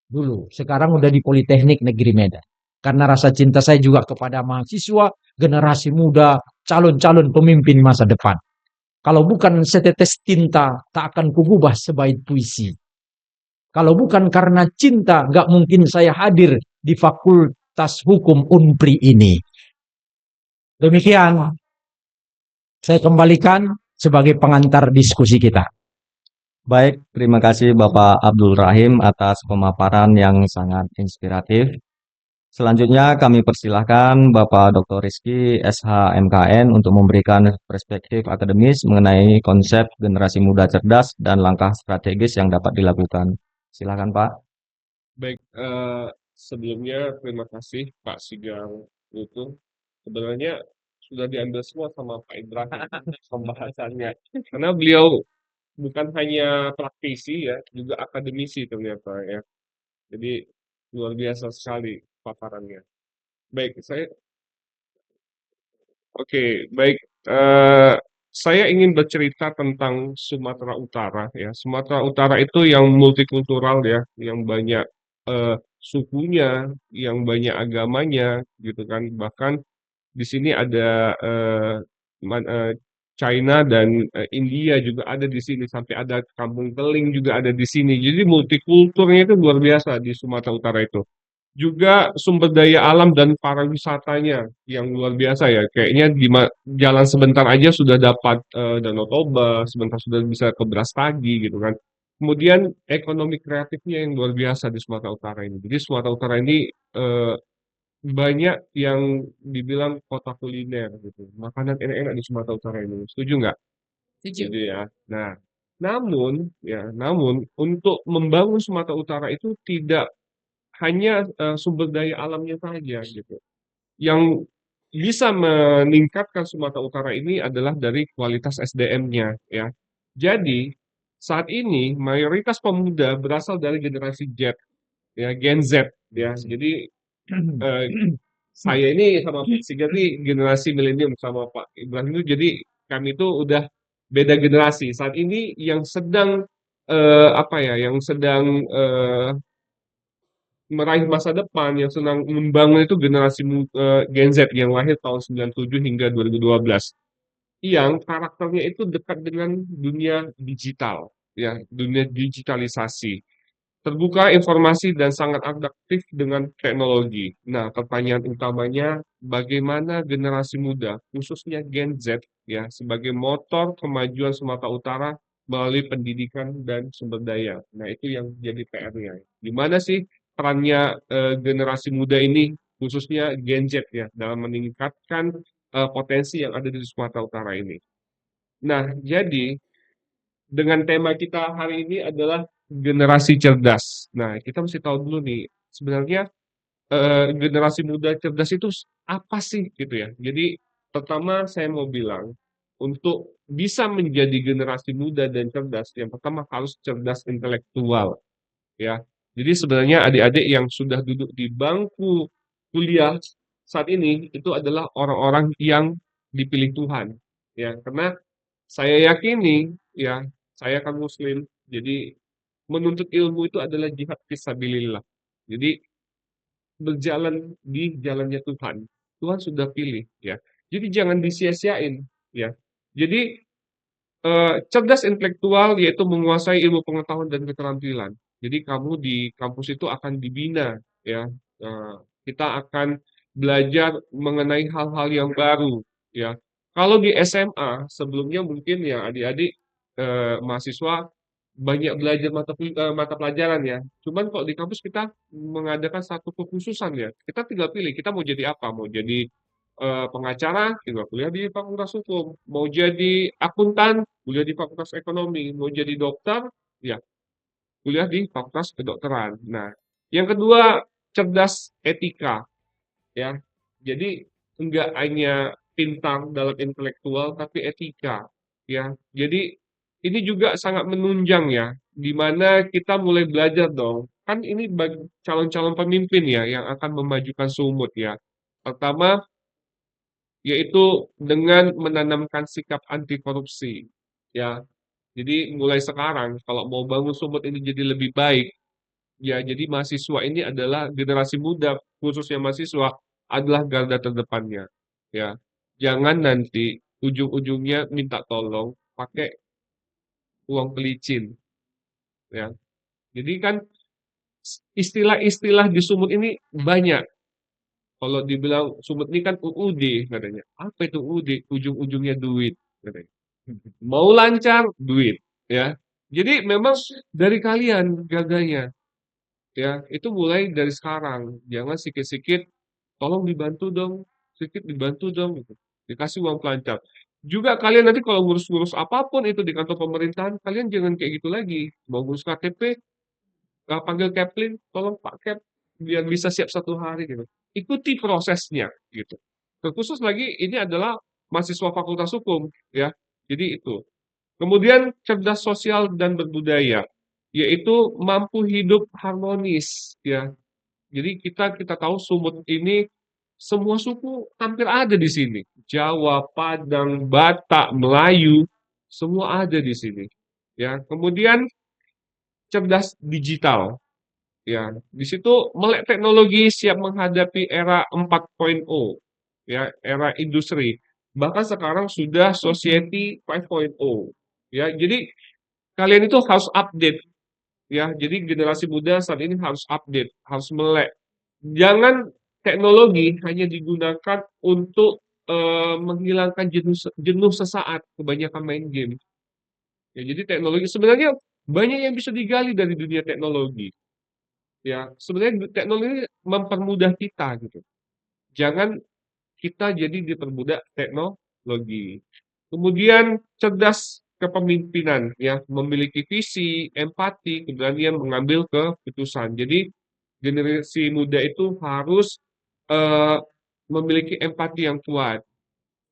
Speaker 4: Dulu, sekarang udah di Politeknik Negeri Medan. Karena rasa cinta saya juga kepada mahasiswa, generasi muda, calon-calon pemimpin masa depan. Kalau bukan setetes tinta, tak akan kugubah sebaik puisi. Kalau bukan karena cinta, nggak mungkin saya hadir di Fakultas Hukum Unpri ini. Demikian, saya kembalikan sebagai pengantar diskusi kita.
Speaker 9: Baik, terima kasih Bapak Abdul Rahim atas pemaparan yang sangat inspiratif. Selanjutnya kami persilahkan Bapak Dr. Rizky SH MKN untuk memberikan perspektif akademis mengenai konsep generasi muda cerdas dan langkah strategis yang dapat dilakukan. Silakan Pak.
Speaker 10: Baik, sebelumnya terima kasih Pak Sigang itu. Sebenarnya sudah diambil semua sama Pak Ibrahim pembahasannya. Karena beliau bukan hanya praktisi ya, juga akademisi ternyata ya. Jadi luar biasa sekali paparannya. Baik, baik. Saya ingin bercerita tentang Sumatera Utara ya. Sumatera Utara itu yang multikultural ya, yang banyak sukunya, yang banyak agamanya gitu kan. Bahkan di sini ada China dan India juga ada di sini, sampai ada Kampung Keling juga ada di sini. Jadi multikulturnya itu luar biasa di Sumatera Utara itu. Juga sumber daya alam dan pariwisatanya yang luar biasa ya. Kayaknya jalan sebentar aja sudah dapat Danau Toba, sebentar sudah bisa ke Brastagi gitu kan. Kemudian ekonomi kreatifnya yang luar biasa di Sumatera Utara ini. Jadi Sumatera Utara ini banyak yang dibilang kota kuliner gitu. Makanan enak-enak di Sumatera Utara ini. Setuju nggak? Setuju ya. Nah, namun untuk membangun Sumatera Utara itu tidak hanya sumber daya alamnya saja gitu. Yang bisa meningkatkan Sumatera Utara ini adalah dari kualitas SDM-nya ya. Jadi saat ini mayoritas pemuda berasal dari generasi Z ya, Gen Z ya. Jadi saya ini sama Pak Sigar nih generasi milenium, sama Pak Ibrahim itu, jadi kami itu udah beda generasi. Saat ini yang sedang apa ya, yang sedang meraih masa depan, yang sedang membangun itu generasi Gen Z yang lahir tahun 97 hingga 2012. Yang karakternya itu dekat dengan dunia digital, ya, dunia digitalisasi. Terbuka informasi dan sangat adaptif dengan teknologi. Nah, pertanyaan utamanya bagaimana generasi muda, khususnya Gen Z, ya, sebagai motor kemajuan Sumatera Utara melalui pendidikan dan sumber daya. Nah, itu yang jadi PR-nya. Gimana sih perannya generasi muda ini, khususnya Gen Z ya, dalam meningkatkan potensi yang ada di Sumatera Utara ini. Nah, jadi dengan tema kita hari ini adalah generasi cerdas. Nah, kita mesti tahu dulu nih, sebenarnya generasi muda cerdas itu apa sih gitu ya. Jadi pertama saya mau bilang, untuk bisa menjadi generasi muda dan cerdas, yang pertama harus cerdas intelektual ya. Jadi sebenarnya adik-adik yang sudah duduk di bangku kuliah saat ini itu adalah orang-orang yang dipilih Tuhan ya. Karena saya yakini ya, saya kan muslim, jadi menuntut ilmu itu adalah jihad fisabilillah. Jadi berjalan di jalannya Tuhan. Tuhan sudah pilih ya. Jadi jangan disia-siain ya. Jadi cerdas intelektual yaitu menguasai ilmu pengetahuan dan keterampilan. Jadi kamu di kampus itu akan dibina ya. Eh, kita akan belajar mengenai hal-hal yang baru ya. Kalau di SMA sebelumnya mungkin ya adik-adik mahasiswa banyak belajar mata pelajaran ya. Cuman kalau di kampus kita mengadakan satu kekhususan ya. Kita tinggal pilih kita mau jadi apa, mau jadi pengacara, tinggal kuliah di Fakultas Hukum. Mau jadi akuntan, kuliah di Fakultas Ekonomi. Mau jadi dokter, ya kuliah di Fakultas Kedokteran. Nah, yang kedua cerdas etika, ya. Jadi enggak hanya pintar dalam intelektual, tapi etika, ya. Jadi ini juga sangat menunjang ya, di mana kita mulai belajar dong. Kan ini bagi calon-calon pemimpin ya yang akan memajukan Sumut ya. Pertama, yaitu dengan menanamkan sikap anti korupsi. Ya, jadi mulai sekarang kalau mau bangun Sumut ini jadi lebih baik, ya jadi mahasiswa ini adalah generasi muda, khususnya mahasiswa adalah garda terdepannya. Ya, jangan nanti ujung-ujungnya minta tolong pakai uang pelicin. Ya, jadi kan istilah-istilah di Sumut ini banyak. Kalau dibilang Sumut ini kan UUD katanya. Apa itu UUD? Ujung-ujungnya duit katanya. Mau lancar, duit ya. Jadi memang dari kalian gaganya ya, itu mulai dari sekarang. Jangan sikit-sikit tolong dibantu dong, sedikit dibantu dong gitu. Dikasih uang pelancar. Juga kalian nanti kalau ngurus-ngurus apapun itu di kantor pemerintahan, kalian jangan kayak gitu lagi. Mau ngurus KTP, panggil Kepling, tolong Pak Kep, biar bisa siap 1 hari gitu. Ikuti prosesnya gitu. Terkhusus lagi ini adalah mahasiswa Fakultas Hukum ya. Jadi itu. Kemudian cerdas sosial dan berbudaya, yaitu mampu hidup harmonis ya. Jadi kita tahu Sumut ini semua suku hampir ada di sini. Jawa, Padang, Batak, Melayu, semua ada di sini. Ya, kemudian cerdas digital. Ya, di situ melek teknologi siap menghadapi era 4.0, ya, era industri. Bahkan sekarang sudah society 5.0. Ya, jadi kalian itu harus update ya. Jadi generasi muda saat ini harus update, harus melek. Jangan teknologi hanya digunakan untuk menghilangkan jenuh sesaat, kebanyakan main game. Ya, jadi teknologi sebenarnya banyak yang bisa digali dari dunia teknologi. Ya, sebenarnya teknologi mempermudah kita gitu. Jangan kita jadi diperbudak teknologi. Kemudian cerdas kepemimpinan ya, memiliki visi, empati, keberanian mengambil keputusan. Jadi generasi muda itu harus eh, memiliki empati yang kuat,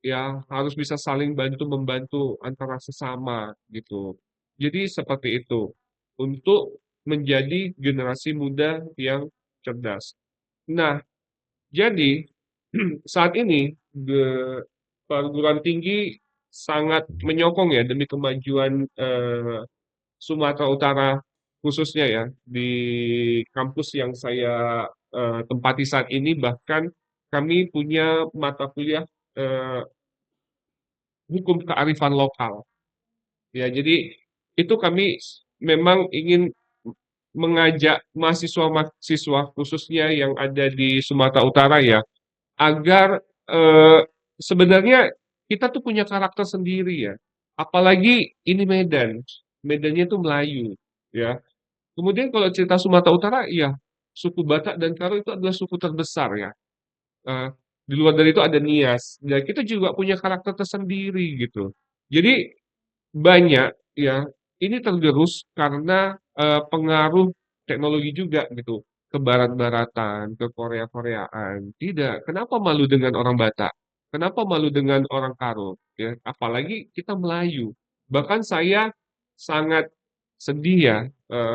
Speaker 10: ya harus bisa saling bantu membantu antara sesama gitu. Jadi seperti itu untuk menjadi generasi muda yang cerdas. Nah, jadi saat ini perguruan tinggi sangat menyokong ya demi kemajuan Sumatera Utara khususnya ya, di kampus yang saya tempati saat ini, bahkan kami punya mata kuliah hukum kearifan lokal. Ya, jadi itu kami memang ingin mengajak mahasiswa-mahasiswa khususnya yang ada di Sumatera Utara ya, agar sebenarnya kita tuh punya karakter sendiri ya. Apalagi ini Medan, Medannya tuh Melayu ya. Kemudian kalau cerita Sumatera Utara, ya suku Batak dan Karo itu adalah suku terbesar ya. Eh, di luar dari itu ada Nias. Dan kita juga punya karakter tersendiri gitu. Jadi banyak ya, ini tergerus karena pengaruh teknologi juga gitu. Ke barat-baratan, ke Korea-Koreaan. Tidak, kenapa malu dengan orang Batak? Kenapa malu dengan orang Karo? Ya, apalagi kita Melayu. Bahkan saya sangat sedih ya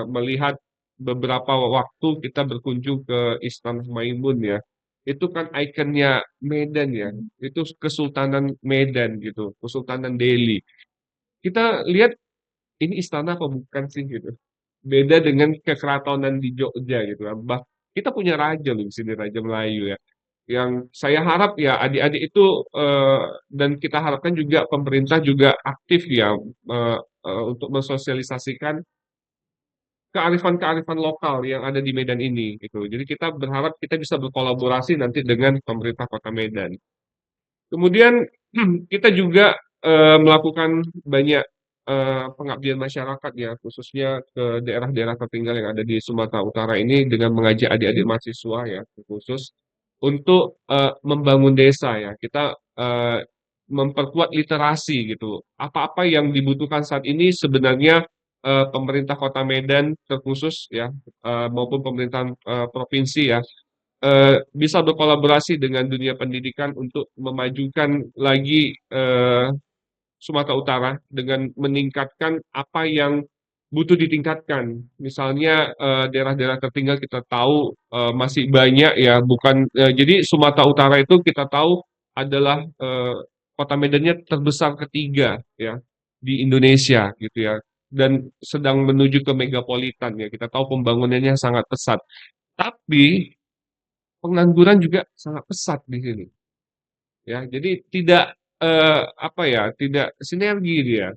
Speaker 10: melihat beberapa waktu kita berkunjung ke Istana Maimun ya. Itu kan ikonnya Medan ya. Itu Kesultanan Medan gitu, Kesultanan Delhi. Kita lihat ini istana apa bukan sih gitu. Beda dengan kekeratonan di Jogja gitu kan. Kita punya raja loh di sini, Raja Melayu ya. Yang saya harap ya adik-adik itu dan kita harapkan juga pemerintah juga aktif ya untuk mensosialisasikan kearifan-kearifan lokal yang ada di Medan ini gitu. Jadi kita berharap kita bisa berkolaborasi nanti dengan pemerintah Kota Medan. Kemudian kita juga melakukan banyak pengabdian masyarakat ya, khususnya ke daerah-daerah tertinggal yang ada di Sumatera Utara ini dengan mengajak adik-adik mahasiswa ya, khusus untuk membangun desa ya. Kita memperkuat literasi gitu. Apa-apa yang dibutuhkan saat ini sebenarnya pemerintah Kota Medan terkhusus ya, maupun pemerintahan provinsi ya, bisa berkolaborasi dengan dunia pendidikan untuk memajukan lagi Sumatera Utara dengan meningkatkan apa yang butuh ditingkatkan. Misalnya daerah-daerah tertinggal kita tahu masih banyak ya, bukan jadi Sumatera Utara itu kita tahu adalah kota Medannya terbesar ketiga ya di Indonesia gitu ya, dan sedang menuju ke megapolitan ya. Kita tahu pembangunannya sangat pesat. Tapi pengangguran juga sangat pesat di sini. Ya, jadi tidak tidak sinergi dia.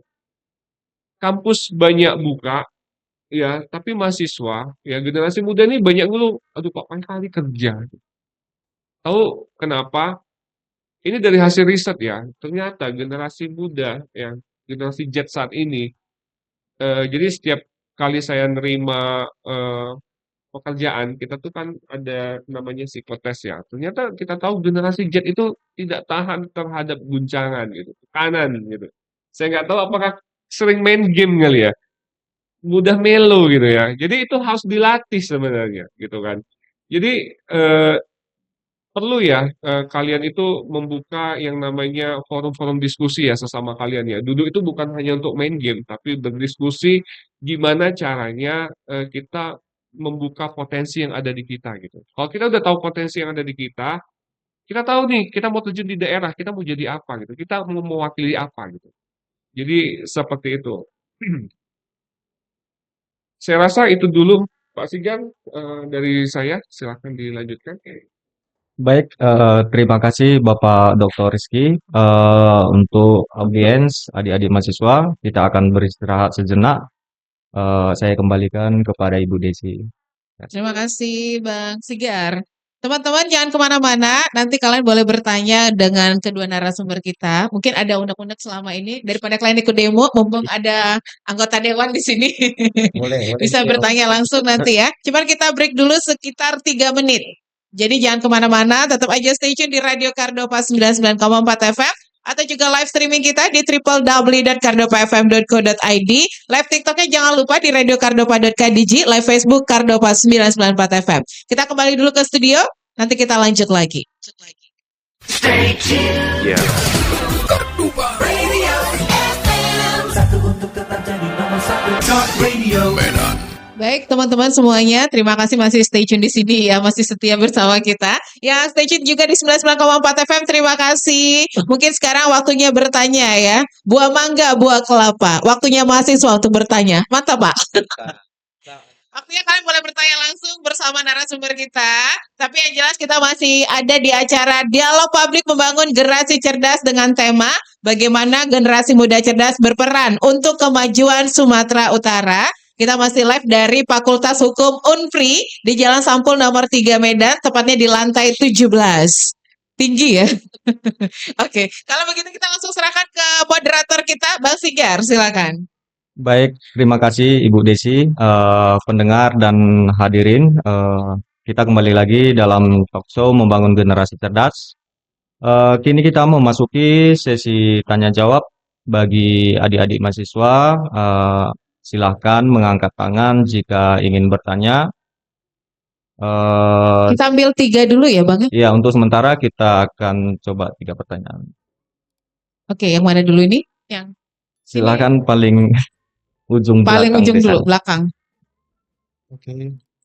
Speaker 10: Kampus banyak buka, ya, tapi mahasiswa, ya generasi muda ini banyak ngeluh, aduh kok pengen kali kerja. Tahu kenapa? Ini dari hasil riset ya, ternyata generasi muda, ya, generasi Z saat ini, jadi setiap kali saya nerima pekerjaan, kita tuh kan ada namanya psikotes ya. Ternyata kita tahu generasi Z itu tidak tahan terhadap guncangan gitu, tekanan gitu. Saya nggak tahu apakah sering main game kali ya, mudah melo gitu ya. Jadi itu harus dilatih sebenarnya gitu kan. Jadi perlu ya kalian itu membuka yang namanya forum-forum diskusi ya sesama kalian ya. Duduk itu bukan hanya untuk main game, tapi berdiskusi gimana caranya kita membuka potensi yang ada di kita gitu. Kalau kita udah tahu potensi yang ada di kita tahu nih kita mau terjun di daerah, kita mau jadi apa gitu, kita mau mewakili apa gitu. Jadi seperti itu. Saya rasa itu dulu Pak Sigan dari saya, silakan dilanjutkan.
Speaker 9: Baik, terima kasih Bapak Dr. Rizky. Untuk audiens, adik-adik mahasiswa, kita akan beristirahat sejenak. Saya kembalikan kepada Ibu Desi.
Speaker 3: Terima kasih Bang Sigar. Teman-teman jangan kemana-mana, nanti kalian boleh bertanya dengan kedua narasumber kita. Mungkin ada unek-unek selama ini, daripada kalian ikut demo, mumpung ada anggota dewan di sini.
Speaker 8: Boleh.
Speaker 3: Bisa bertanya langsung nanti ya. Cuman kita break dulu sekitar 3 menit. Jadi jangan kemana-mana, tetap aja stay tune di Radio Kardopa 99,4 FM. Atau juga live streaming kita di www.kardopafm.co.id. Live TikToknya jangan lupa di radiokardopa.kdg. Live Facebook Kardopa 994 FM. Kita kembali dulu ke studio, nanti kita lanjut lagi.
Speaker 7: Stay tuned. Kardopa Radio FM. Satu untuk tetap jadi nomor satu. Talk Radio Medan.
Speaker 3: Baik, teman-teman semuanya, terima kasih masih stay tune di sini ya, masih setia bersama kita. Yang stay tune juga di 99,4 FM, terima kasih. Mungkin sekarang waktunya bertanya ya. Buah mangga, buah kelapa. Waktunya mahasiswa untuk bertanya. Mantap, Pak. Waktunya kalian boleh bertanya langsung bersama narasumber kita. Tapi yang jelas kita masih ada di acara Dialog Publik Membangun Generasi Cerdas dengan tema bagaimana generasi muda cerdas berperan untuk kemajuan Sumatera Utara. Kita masih live dari Fakultas Hukum Unpri di Jalan Sampul nomor 3 Medan, tepatnya di lantai 17. Tinggi ya. Oke, kalau begitu kita langsung serahkan ke moderator kita, Bang Sigar, silakan.
Speaker 9: Baik, terima kasih Ibu Desi, pendengar dan hadirin. Kita kembali lagi dalam talk show Membangun Generasi Cerdas. Kini kita memasuki sesi tanya jawab bagi adik-adik mahasiswa. Silahkan mengangkat tangan jika ingin bertanya.
Speaker 3: Kita ambil 3 dulu ya, Bang.
Speaker 9: Ya, untuk sementara kita akan coba 3 pertanyaan.
Speaker 3: Oke, yang mana dulu ini? Yang
Speaker 9: Silahkan paling ujung
Speaker 3: paling
Speaker 9: belakang
Speaker 3: ujung
Speaker 9: desa.
Speaker 3: dulu, belakang.
Speaker 9: Oke.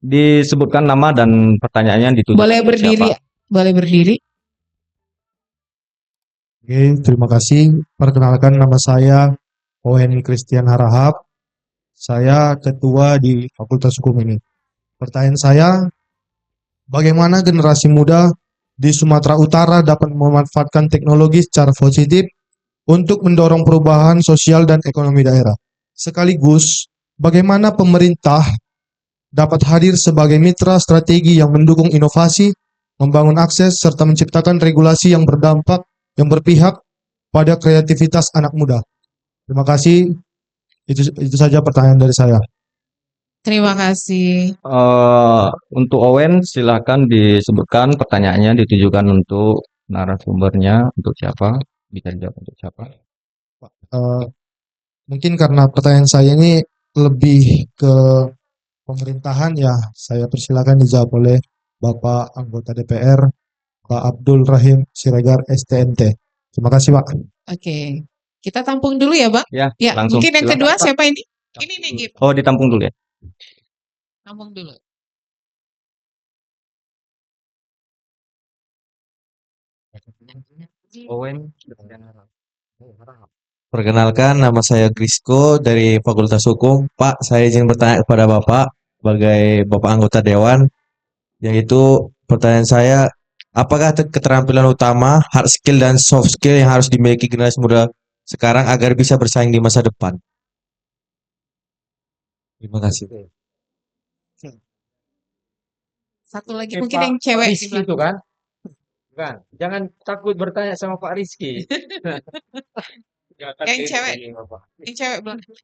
Speaker 9: Disebutkan nama dan pertanyaannya ditujukan
Speaker 3: Boleh
Speaker 9: untuk
Speaker 3: berdiri,
Speaker 9: siapa.
Speaker 3: boleh berdiri.
Speaker 11: Oke, terima kasih. Perkenalkan, nama saya Owen Christian Harahap. Saya ketua di Fakultas Hukum ini. Pertanyaan saya, bagaimana generasi muda di Sumatera Utara dapat memanfaatkan teknologi secara positif untuk mendorong perubahan sosial dan ekonomi daerah? Sekaligus, bagaimana pemerintah dapat hadir sebagai mitra strategi yang mendukung inovasi, membangun akses, serta menciptakan regulasi yang berdampak, yang berpihak pada kreativitas anak muda? Terima kasih. Itu saja pertanyaan dari saya.
Speaker 3: Terima kasih.
Speaker 9: Untuk Owen, silahkan disebutkan pertanyaannya ditujukan untuk narasumbernya, untuk siapa? Bisa dijawab untuk siapa?
Speaker 11: Mungkin karena pertanyaan saya ini lebih ke pemerintahan, ya saya persilakan dijawab oleh Bapak Anggota DPR, Pak Abdul Rahim Siregar STMT. Terima kasih, Pak.
Speaker 3: Oke. Kita tampung dulu ya, Bang.
Speaker 9: Ya,
Speaker 3: Ya,
Speaker 9: langsung.
Speaker 3: mungkin yang
Speaker 9: Silakan,
Speaker 3: kedua
Speaker 9: Pak.
Speaker 3: siapa ini? Ini nih, Gip.
Speaker 9: Oh, ditampung dulu ya.
Speaker 3: Tampung dulu.
Speaker 9: Owen.
Speaker 12: Perkenalkan, nama saya Grisko dari Fakultas Hukum. Pak, saya izin bertanya kepada Bapak sebagai Bapak anggota Dewan, yaitu pertanyaan saya, apakah keterampilan utama, hard skill dan soft skill yang harus dimiliki generasi muda sekarang agar bisa bersaing di masa depan? Terima kasih.
Speaker 3: Satu lagi mungkin yang cewek di
Speaker 4: Rizky itu
Speaker 3: belakang.
Speaker 4: kan? Bukan. Jangan takut bertanya sama Pak Rizky.
Speaker 3: Yang cewek. Yang cewek belakang.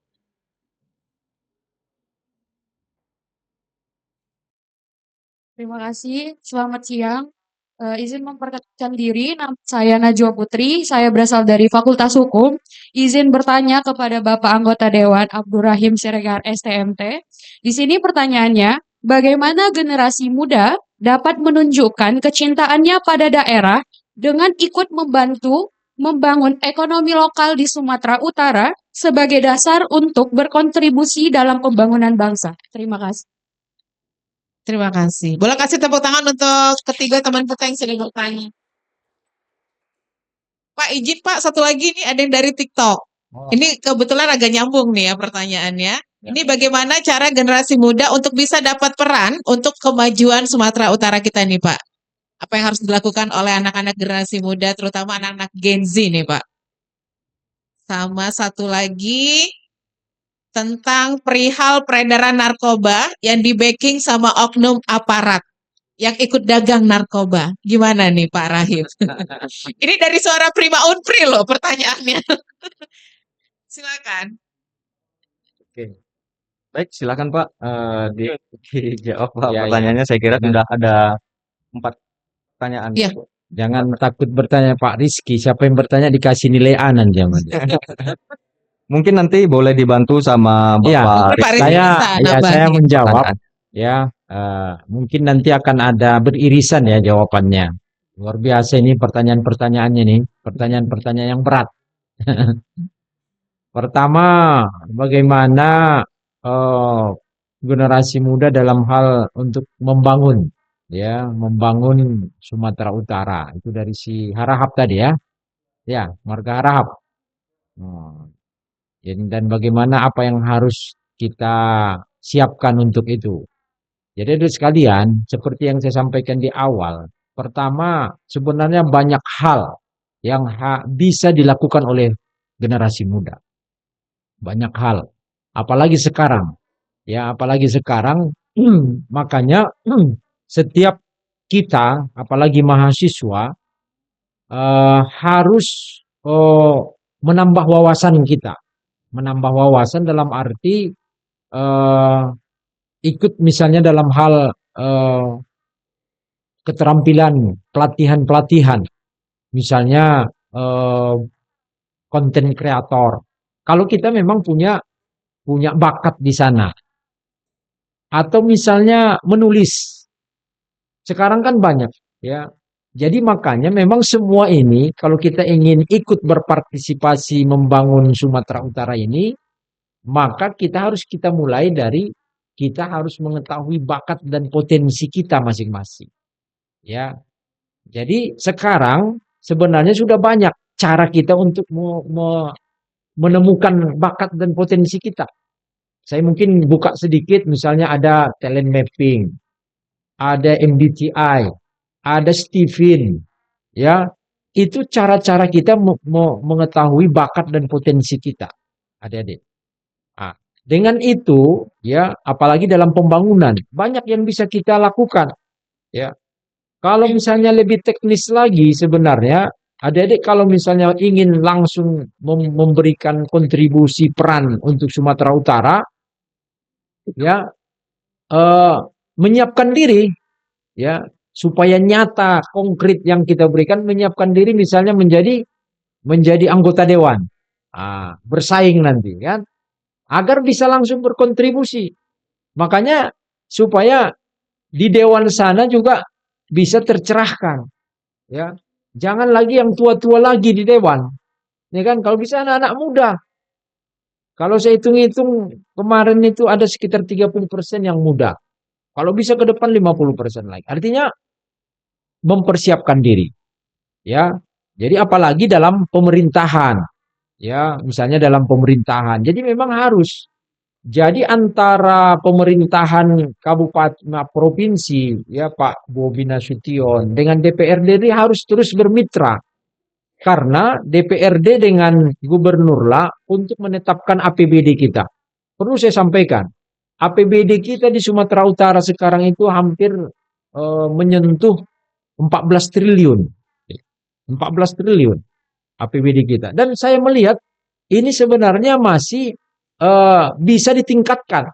Speaker 13: Terima kasih. Selamat siang. Izin memperkenalkan diri, nama saya Najwa Putri. Saya berasal dari Fakultas Hukum. Izin bertanya kepada Bapak Anggota Dewan Abdul Rahim Siregar STMT. Di sini pertanyaannya, bagaimana generasi muda dapat menunjukkan kecintaannya pada daerah dengan ikut membantu membangun ekonomi lokal di Sumatera Utara sebagai dasar untuk berkontribusi dalam pembangunan bangsa? Terima kasih.
Speaker 3: Terima kasih. Boleh kasih tepuk tangan untuk ketiga teman kita yang sudah bertanya. Pak, izin Pak, satu lagi nih ada yang dari TikTok. Ini kebetulan agak nyambung nih ya pertanyaannya. Ini bagaimana cara generasi muda untuk bisa dapat peran untuk kemajuan Sumatera Utara kita nih Pak? Apa yang harus dilakukan oleh anak-anak generasi muda, terutama anak-anak Gen Z nih Pak? Sama satu lagi tentang perihal peredaran narkoba yang di-backing sama oknum aparat yang ikut dagang narkoba. Gimana nih Pak Rahim? Ini dari suara Prima Unpri loh pertanyaannya. Silakan.
Speaker 9: Oke. Baik, silakan Pak. Dijawab Pak.
Speaker 4: Ya,
Speaker 9: Pertanyaannya saya kira sudah ada 4 pertanyaan.
Speaker 3: Iya.
Speaker 4: Jangan takut bertanya Pak Rizky. Siapa yang bertanya dikasih nilai A nanti sama dia.
Speaker 9: Mungkin nanti boleh dibantu sama
Speaker 4: Iya,
Speaker 9: Bapak
Speaker 3: Pak Rizky
Speaker 4: saya
Speaker 3: bisa
Speaker 4: ya
Speaker 3: nambahin.
Speaker 4: saya menjawab
Speaker 9: Pertanyaan.
Speaker 4: ya. Mungkin nanti akan ada beririsan ya jawabannya. Luar biasa ini pertanyaan-pertanyaannya nih, pertanyaan-pertanyaan yang berat. Pertama, bagaimana generasi muda dalam hal untuk membangun, ya, membangun Sumatera Utara. Itu dari si Harahap tadi ya, ya, Marga Harahap. Hmm. Dan bagaimana apa yang harus kita siapkan untuk itu. Jadi ada sekalian, seperti yang saya sampaikan di awal, pertama sebenarnya banyak hal yang bisa dilakukan oleh generasi muda. Banyak hal, apalagi sekarang. Ya, apalagi sekarang, makanya setiap kita, apalagi mahasiswa, harus menambah wawasan kita. Menambah wawasan dalam arti ikut misalnya dalam hal keterampilan, pelatihan-pelatihan. Misalnya konten kreator. Kalau kita memang punya bakat di sana. Atau misalnya menulis. Sekarang kan banyak, ya. Jadi makanya memang semua ini kalau kita ingin ikut berpartisipasi membangun Sumatera Utara ini, maka kita mulai dari kita harus mengetahui bakat dan potensi kita masing-masing. Ya. Jadi sekarang sebenarnya sudah banyak cara kita untuk menemukan bakat dan potensi kita. Saya mungkin buka sedikit, misalnya ada talent mapping, ada MBTI, ada Steven, ya. Itu cara-cara kita mengetahui bakat dan potensi kita, adik-adik. Nah, dengan itu, ya, apalagi dalam pembangunan, banyak yang bisa kita lakukan, ya. Kalau misalnya lebih teknis lagi sebenarnya, adik-adik kalau misalnya ingin langsung memberikan kontribusi peran untuk Sumatera Utara, ya, menyiapkan diri, ya, supaya nyata konkret yang kita berikan, menyiapkan diri misalnya menjadi anggota dewan, bersaing nanti kan, agar bisa langsung berkontribusi. Makanya supaya di dewan sana juga bisa tercerahkan, ya, jangan lagi yang tua-tua lagi di dewan, ya kan, kalau bisa anak-anak muda. Kalau saya hitung-hitung kemarin itu ada sekitar 30% yang muda. Kalau bisa ke depan 50% lagi. Artinya mempersiapkan diri. Ya. Jadi apalagi dalam pemerintahan. Ya, misalnya dalam pemerintahan. Jadi memang harus. Jadi antara pemerintahan kabupaten provinsi, ya, Pak Bobi Nasution dengan DPRD ini harus terus bermitra. Karena DPRD dengan gubernurlah untuk menetapkan APBD kita. Perlu saya sampaikan, APBD kita di Sumatera Utara sekarang itu hampir menyentuh 14 triliun. 14 triliun APBD kita. Dan saya melihat ini sebenarnya masih bisa ditingkatkan.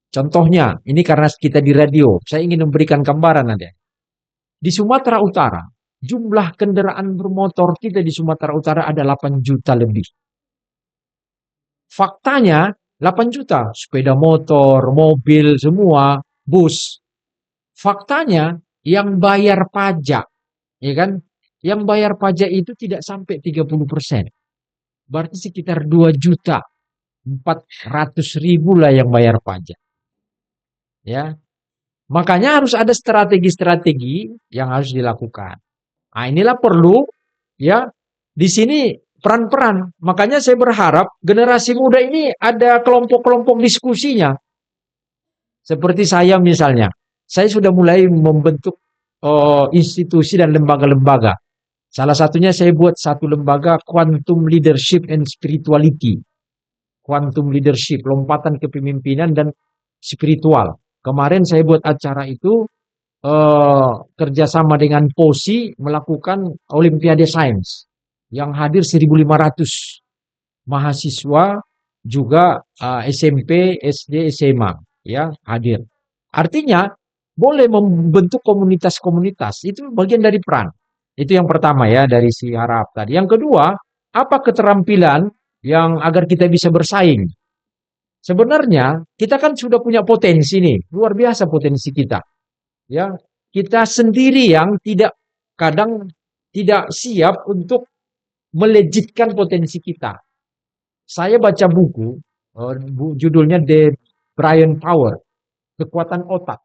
Speaker 4: Contohnya, ini karena kita di radio, saya ingin memberikan gambaran nanti. Di Sumatera Utara, jumlah kendaraan bermotor kita di Sumatera Utara ada 8 juta lebih. Faktanya 8 juta, sepeda motor, mobil, semua, bus. Faktanya yang bayar pajak, ya kan? Yang bayar pajak itu tidak sampai 30%. Berarti sekitar 2 juta 400.000 lah yang bayar pajak. Ya. Makanya harus ada strategi-strategi yang harus dilakukan. Nah, inilah perlu, ya, di sini peran-peran. Makanya saya berharap generasi muda ini ada kelompok-kelompok diskusinya. Seperti saya misalnya, saya sudah mulai membentuk institusi dan lembaga-lembaga. Salah satunya saya buat satu lembaga Quantum Leadership and Spirituality. Quantum Leadership, lompatan kepemimpinan dan spiritual. Kemarin saya buat acara itu kerjasama dengan POSI melakukan Olimpiade Sains yang hadir 1.500 mahasiswa juga SMP, SD, SMA, ya, hadir. Artinya boleh membentuk komunitas-komunitas, itu bagian dari peran. Itu yang pertama ya dari si Harap tadi. Yang kedua, apa keterampilan yang agar kita bisa bersaing? Sebenarnya kita kan sudah punya potensi nih, luar biasa potensi kita. Ya, kita sendiri yang kadang tidak siap untuk melejitkan potensi kita. Saya baca buku, judulnya The brain power, kekuatan otak.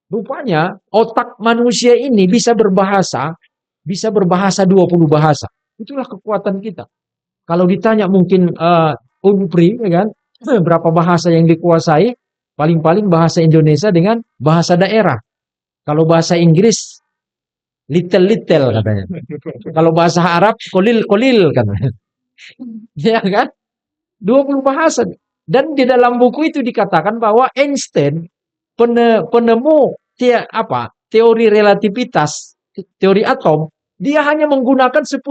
Speaker 4: Rupanya otak manusia ini bisa berbahasa 20 bahasa. Itulah kekuatan kita. Kalau ditanya mungkin Unpri, ya kan, berapa bahasa yang dikuasai? Paling-paling bahasa Indonesia dengan bahasa daerah. Kalau bahasa Inggris, little katanya. Kalau bahasa Arab, kolil katanya. Ya kan? 20 bahasa. Dan di dalam buku itu dikatakan bahwa Einstein penemu teori relativitas, teori atom, dia hanya menggunakan 10%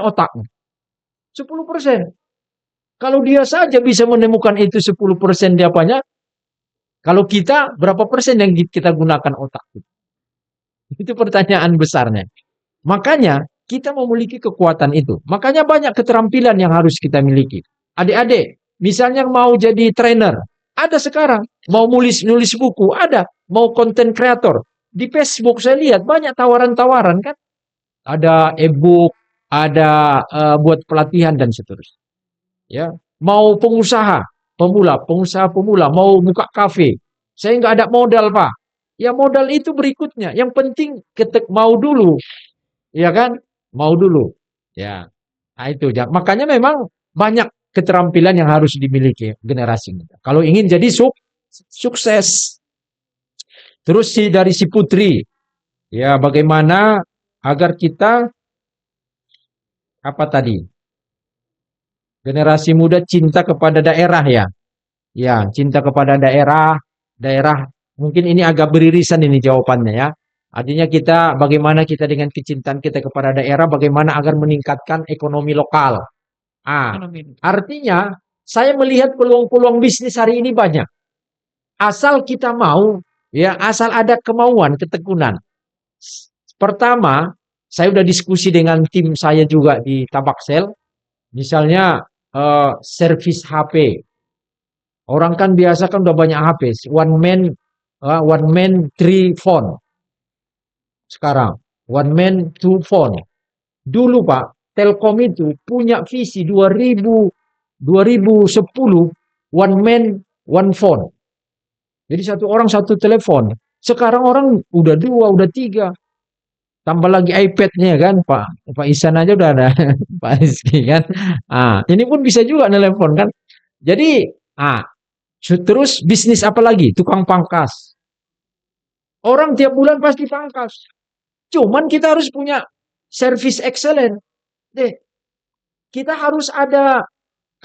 Speaker 4: otaknya. 10%. Kalau dia saja bisa menemukan itu 10% dia apanya, kalau kita berapa persen yang kita gunakan otak? Itu pertanyaan besarnya. Makanya kita memiliki kekuatan itu. Makanya banyak keterampilan yang harus kita miliki. Adik-adik, misalnya mau jadi trainer, ada sekarang. Mau nulis buku, ada. Mau content creator. Di Facebook saya lihat banyak tawaran-tawaran kan. Ada e-book, ada buat pelatihan dan seterusnya. Ya, mau pengusaha pemula, mau buka kafe. Saya nggak ada modal, Pak. Ya modal itu berikutnya. Yang penting mau dulu. Ya kan? Mau dulu. Ya. Nah itu. Makanya memang banyak keterampilan yang harus dimiliki generasi muda. Kalau ingin jadi sukses. Terus dari si Putri. Ya bagaimana agar kita generasi muda cinta kepada daerah ya. Ya, cinta kepada daerah mungkin ini agak beririsan ini jawabannya ya. Artinya bagaimana kita dengan kecintaan kita kepada daerah, bagaimana agar meningkatkan ekonomi lokal. Artinya saya melihat peluang-peluang bisnis hari ini banyak. Asal kita mau, ya asal ada kemauan, ketekunan. Pertama, saya udah diskusi dengan tim saya juga di Tabaksel, misalnya servis HP. Orang kan biasa kan udah banyak HP, one man three phone. Sekarang one man two phone. Dulu Pak, Telkom itu punya visi 2010 one man one phone. Jadi satu orang satu telepon. Sekarang orang udah 2, udah 3. Tambah lagi iPad-nya kan Pak Isan aja udah ada Pak Rizky kan. Ini pun bisa juga telepon kan. Jadi terus bisnis apa lagi? Tukang pangkas. Orang tiap bulan pasti pangkas. Cuman kita harus punya service excellent. Kita harus ada,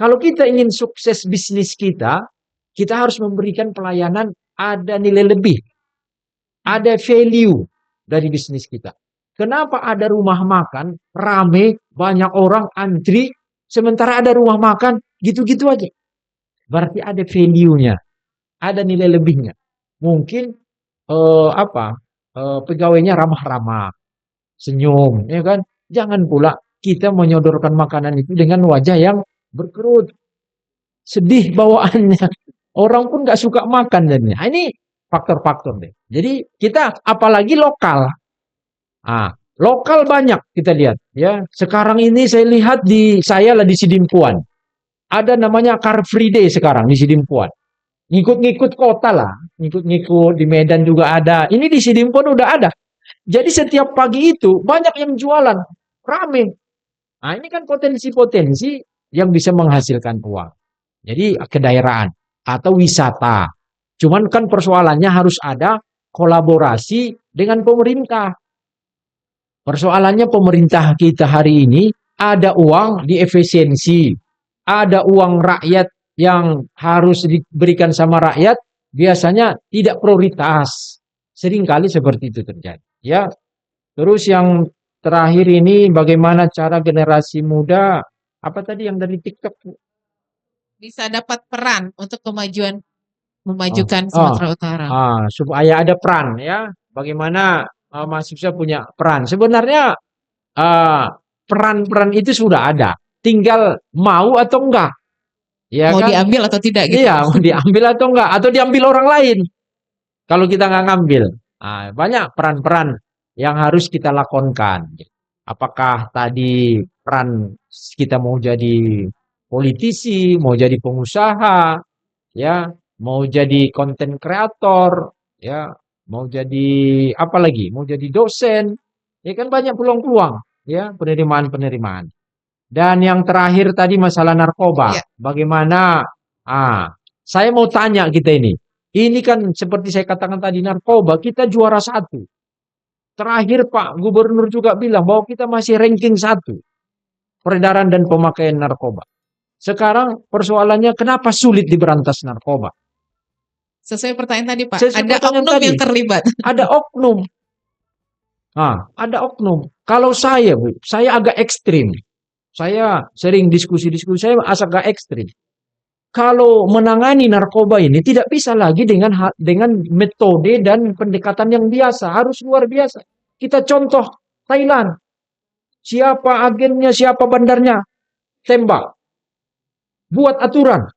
Speaker 4: kalau kita ingin sukses bisnis kita harus memberikan pelayanan, ada nilai lebih. Ada value dari bisnis kita. Kenapa ada rumah makan, rame, banyak orang antri, sementara ada rumah makan, gitu-gitu aja. Berarti ada value-nya, ada nilai lebihnya. Mungkin pegawainya ramah-ramah, senyum, ya kan? Jangan pula kita menyodorkan makanan itu dengan wajah yang berkerut, sedih bawaannya. Orang pun nggak suka makan jadinya. Ini faktor-faktor deh. Jadi kita apalagi lokal. Lokal banyak kita lihat. Ya, sekarang ini saya lihat saya di Sidimpuan. Ada namanya Car Free Day sekarang di Sidimpuan. Ngikut-ngikut kota lah. Ngikut-ngikut di Medan juga ada. Ini di Sidimpuan udah ada. Jadi setiap pagi itu banyak yang jualan. Rame. Ini kan potensi-potensi yang bisa menghasilkan uang. Jadi kedaerahan atau wisata. Cuman kan persoalannya harus ada kolaborasi dengan pemerintah. Persoalannya pemerintah kita hari ini ada uang di efisiensi. Ada uang rakyat yang harus diberikan sama rakyat, biasanya tidak prioritas. Seringkali seperti itu terjadi. Ya. Terus yang terakhir ini bagaimana cara generasi muda, apa tadi yang dari TikTok?
Speaker 3: Bisa dapat peran untuk memajukan Sumatera Utara.
Speaker 4: Supaya ada peran ya. Bagaimana mahasiswa punya peran. Sebenarnya peran-peran itu sudah ada. Tinggal mau atau enggak. Ya
Speaker 3: mau
Speaker 4: kan?
Speaker 3: diambil atau tidak gitu.
Speaker 4: Iya, mau diambil atau enggak. Atau diambil orang lain. Kalau kita nggak ngambil. Banyak peran-peran yang harus kita lakonkan. Apakah tadi peran kita mau jadi politisi, mau jadi pengusaha, ya, mau jadi konten kreator, ya, mau jadi apa lagi, mau jadi dosen, ya kan banyak peluang-peluang, ya, penerimaan-penerimaan. Dan yang terakhir tadi masalah narkoba,
Speaker 3: Iya.
Speaker 4: bagaimana? Saya mau tanya kita ini kan seperti saya katakan tadi narkoba kita juara 1. Terakhir Pak Gubernur juga bilang bahwa kita masih ranking 1 peredaran dan pemakaian narkoba. Sekarang persoalannya kenapa sulit diberantas narkoba?
Speaker 3: Sesuai pertanyaan tadi Pak,
Speaker 4: Sesuai
Speaker 3: ada
Speaker 4: pertanyaan
Speaker 3: oknum
Speaker 4: tadi.
Speaker 3: yang terlibat.
Speaker 4: Ada oknum. Ada oknum. Kalau saya, Bu, saya agak ekstrim. Saya sering diskusi-diskusi, saya agak ekstrim. Kalau menangani narkoba ini tidak bisa lagi dengan metode dan pendekatan yang biasa, harus luar biasa. Kita contoh Thailand. Siapa agennya, siapa bandarnya, tembak. Buat aturan,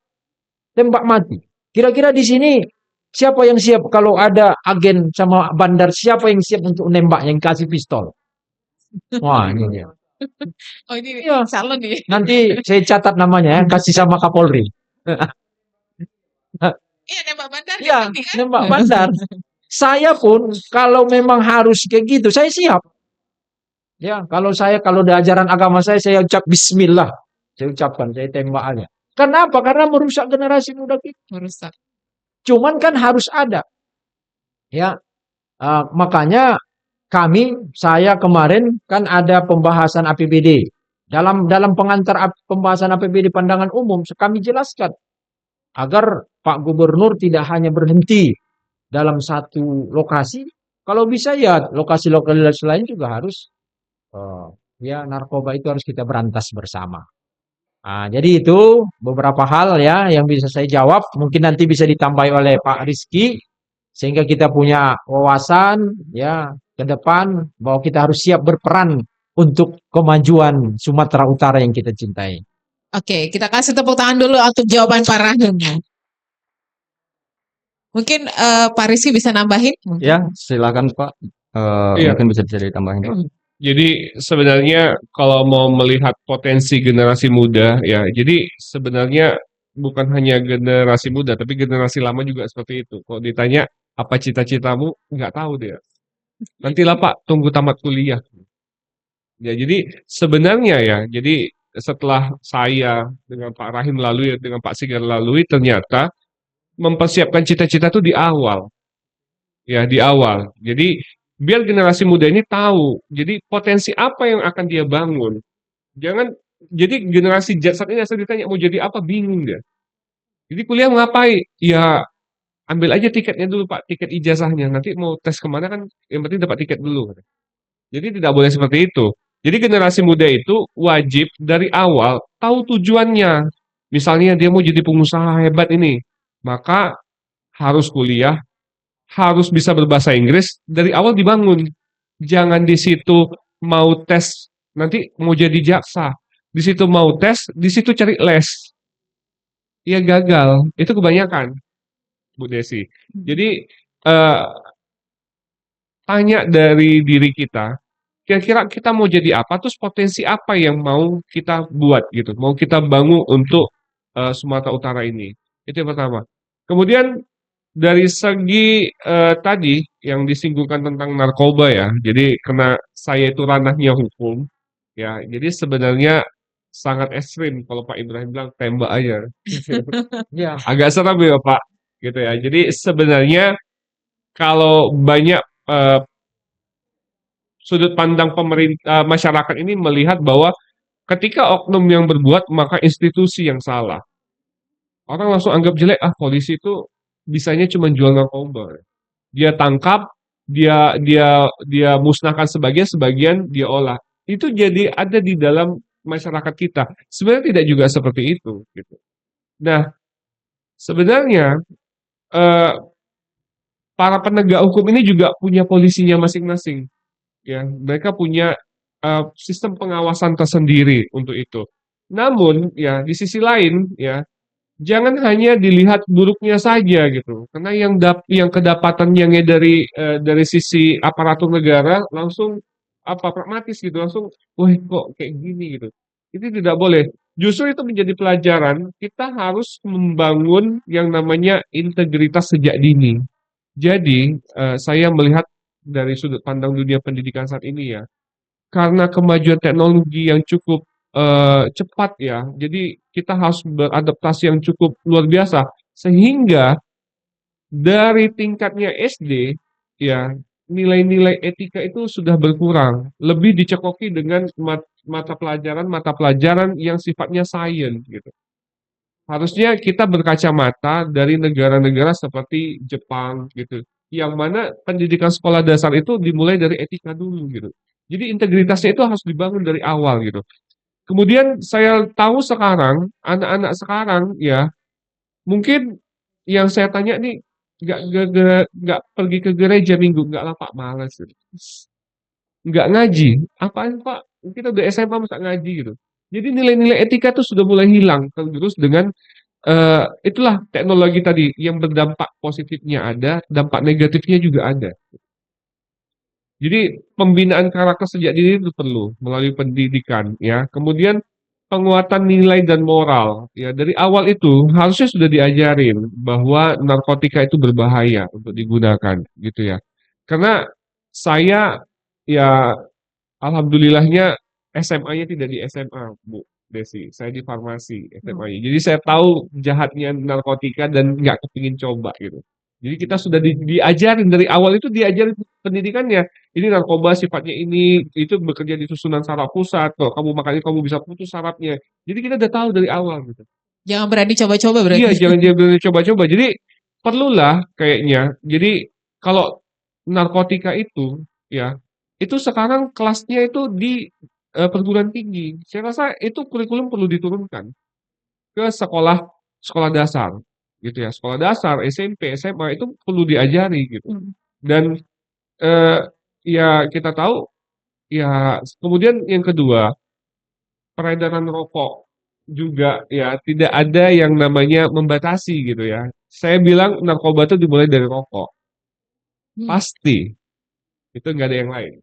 Speaker 4: tembak mati. Kira-kira di sini siapa yang siap kalau ada agen sama bandar, siapa yang siap untuk nembak, yang kasih pistol? Wah, ini dia.
Speaker 3: Oh ini
Speaker 4: Iya.
Speaker 3: calon nih.
Speaker 4: Nanti saya catat namanya ya, kasih sama Kapolri.
Speaker 3: Iya nembak bandar
Speaker 4: Iya,
Speaker 3: nanti kan?
Speaker 4: nembak bandar. Saya pun kalau memang harus kayak gitu, saya siap. Ya, kalau ada ajaran agama saya ucap bismillah. Saya ucapkan, saya tembak aja. Kenapa? Karena merusak generasi muda kita.
Speaker 3: Merusak.
Speaker 4: Cuman kan harus ada. Ya, makanya saya kemarin kan ada pembahasan APBD. Dalam pengantar pembahasan APBD pandangan umum, kami jelaskan agar Pak Gubernur tidak hanya berhenti dalam satu lokasi, kalau bisa ya lokasi-lokasi lain juga harus, ya narkoba itu harus kita berantas bersama. Jadi itu beberapa hal ya yang bisa saya jawab, mungkin nanti bisa ditambahi oleh Pak Rizky, sehingga kita punya wawasan ya ke depan bahwa kita harus siap berperan untuk kemajuan Sumatera Utara yang kita cintai.
Speaker 3: Oke, kita kasih tepuk tangan dulu untuk jawaban Pak Rahim. Mungkin Pak Rizky bisa nambahin?
Speaker 9: Ya, silakan Pak.
Speaker 10: Iya.
Speaker 9: Mungkin bisa ditambahin Pak.
Speaker 10: Jadi sebenarnya kalau mau melihat potensi generasi muda ya, jadi sebenarnya bukan hanya generasi muda, tapi generasi lama juga seperti itu. Kalau ditanya apa cita-citamu, nggak tahu dia. Nantilah Pak, tunggu tamat kuliah. Ya, jadi sebenarnya ya, jadi setelah saya dengan Pak Rahim lalui, dengan Pak Sigar lalui, ternyata mempersiapkan cita-cita itu di awal. Ya, di awal. Jadi biar generasi muda ini tahu, jadi potensi apa yang akan dia bangun. Jangan, jadi generasi Z saat ini asal ditanya mau jadi apa, bingung dia. Jadi kuliah mau ngapain? Ya ambil aja tiketnya dulu Pak, tiket ijazahnya. Nanti mau tes kemana kan, yang penting dapat tiket dulu. Jadi tidak boleh seperti itu. Jadi generasi muda itu wajib dari awal tahu tujuannya. Misalnya dia mau jadi pengusaha hebat ini, maka harus kuliah, harus bisa berbahasa Inggris, dari awal dibangun. Jangan di situ mau tes, nanti mau jadi jaksa. Di situ mau tes, di situ cari les. Ya gagal, itu kebanyakan, Bu Desi. Jadi tanya dari diri kita, kira-kira kita mau jadi apa, terus potensi apa yang mau kita buat gitu, mau kita bangun untuk Sumatera Utara ini. Itu yang pertama. Kemudian dari segi tadi yang disinggungkan tentang narkoba ya, jadi karena saya itu ranahnya hukum, ya, jadi sebenarnya sangat ekstrim kalau Pak Ibrahim bilang tembak aja.
Speaker 4: Ya.
Speaker 10: Agak serem ya Pak, gitu ya. Jadi sebenarnya kalau banyak sudut pandang pemerintah, masyarakat ini melihat bahwa ketika oknum yang berbuat maka institusi yang salah. Orang langsung anggap jelek, polisi itu bisanya cuma jual narkoba. Dia tangkap, dia musnahkan sebagian dia olah. Itu jadi ada di dalam masyarakat kita. Sebenarnya tidak juga seperti itu gitu. Nah, sebenarnya para penegak hukum ini juga punya polisinya masing-masing. Ya, mereka punya sistem pengawasan tersendiri untuk itu. Namun ya di sisi lain ya jangan hanya dilihat buruknya saja gitu. Karena yang kedapatan yang dari sisi aparatur negara langsung pragmatis gitu, langsung wah kok kayak gini gitu. Itu tidak boleh. Justru itu menjadi pelajaran, kita harus membangun yang namanya integritas sejak dini. Jadi, saya melihat dari sudut pandang dunia pendidikan saat ini ya, karena kemajuan teknologi yang cukup cepat ya, jadi kita harus beradaptasi yang cukup luar biasa, sehingga dari tingkatnya SD ya, nilai-nilai etika itu sudah berkurang, lebih dicekoki dengan mata pelajaran yang sifatnya sains gitu. Harusnya kita berkacamata dari negara-negara seperti Jepang gitu, yang mana pendidikan sekolah dasar itu dimulai dari etika dulu gitu. Jadi integritasnya itu harus dibangun dari awal gitu. Kemudian saya tahu sekarang, anak-anak sekarang ya, mungkin yang saya tanya nih, nggak pergi ke gereja minggu, nggak lah Pak, malas gitu. Nggak ngaji, apaan Pak? Kita udah SMA masa ngaji gitu. Jadi nilai-nilai etika itu sudah mulai hilang, terus dengan itulah teknologi tadi yang berdampak positifnya ada, dampak negatifnya juga ada. Jadi pembinaan karakter sejak dini itu perlu melalui pendidikan ya. Kemudian penguatan nilai dan moral ya, dari awal itu harusnya sudah diajarin bahwa narkotika itu berbahaya untuk digunakan gitu ya. Karena saya ya alhamdulillahnya SMA-nya tidak di SMA, Bu Desi. Saya di farmasi SMA-nya. Jadi saya tahu jahatnya narkotika dan nggak kepingin coba gitu. Jadi kita sudah diajarin dari awal itu, diajarin pendidikannya. Ini narkoba sifatnya ini, itu bekerja di susunan saraf pusat. Kalau kamu makan ini kamu bisa putus sarafnya. Jadi kita udah tahu dari awal gitu.
Speaker 3: Jangan berani coba-coba
Speaker 10: Iya,
Speaker 3: berarti.
Speaker 10: jangan berani coba-coba. Jadi perlulah kayaknya. Jadi kalau narkotika itu ya, itu sekarang kelasnya itu di perguruan tinggi. Saya rasa itu kurikulum perlu diturunkan ke sekolah sekolah dasar gitu ya. Sekolah dasar, SMP, SMA itu perlu diajari gitu. Dan ya kita tahu ya, kemudian yang kedua, peredaran rokok juga ya, tidak ada yang namanya membatasi gitu ya. Saya bilang narkoba itu dimulai dari rokok. Pasti. Itu nggak ada yang lain.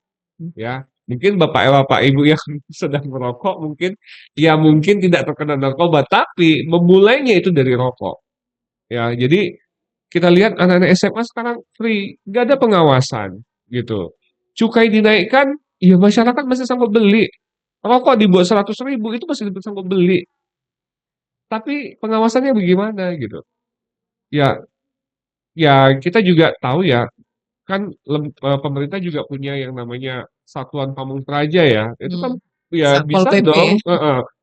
Speaker 10: Ya, mungkin bapak ibu yang sedang merokok mungkin ya mungkin tidak terkena narkoba, tapi memulainya itu dari rokok. Ya, jadi kita lihat anak-anak SMA sekarang free, nggak ada pengawasan gitu. Cukai dinaikkan, ya masyarakat masih sanggup beli. Rokok dibuat 100.000 itu masih sanggup beli. Tapi pengawasannya bagaimana gitu? Ya, ya kita juga tahu ya, kan pemerintah juga punya yang namanya Satuan Pamung Praja ya. Itu kan ya
Speaker 3: Satpol
Speaker 10: bisa
Speaker 3: PP.
Speaker 10: dong,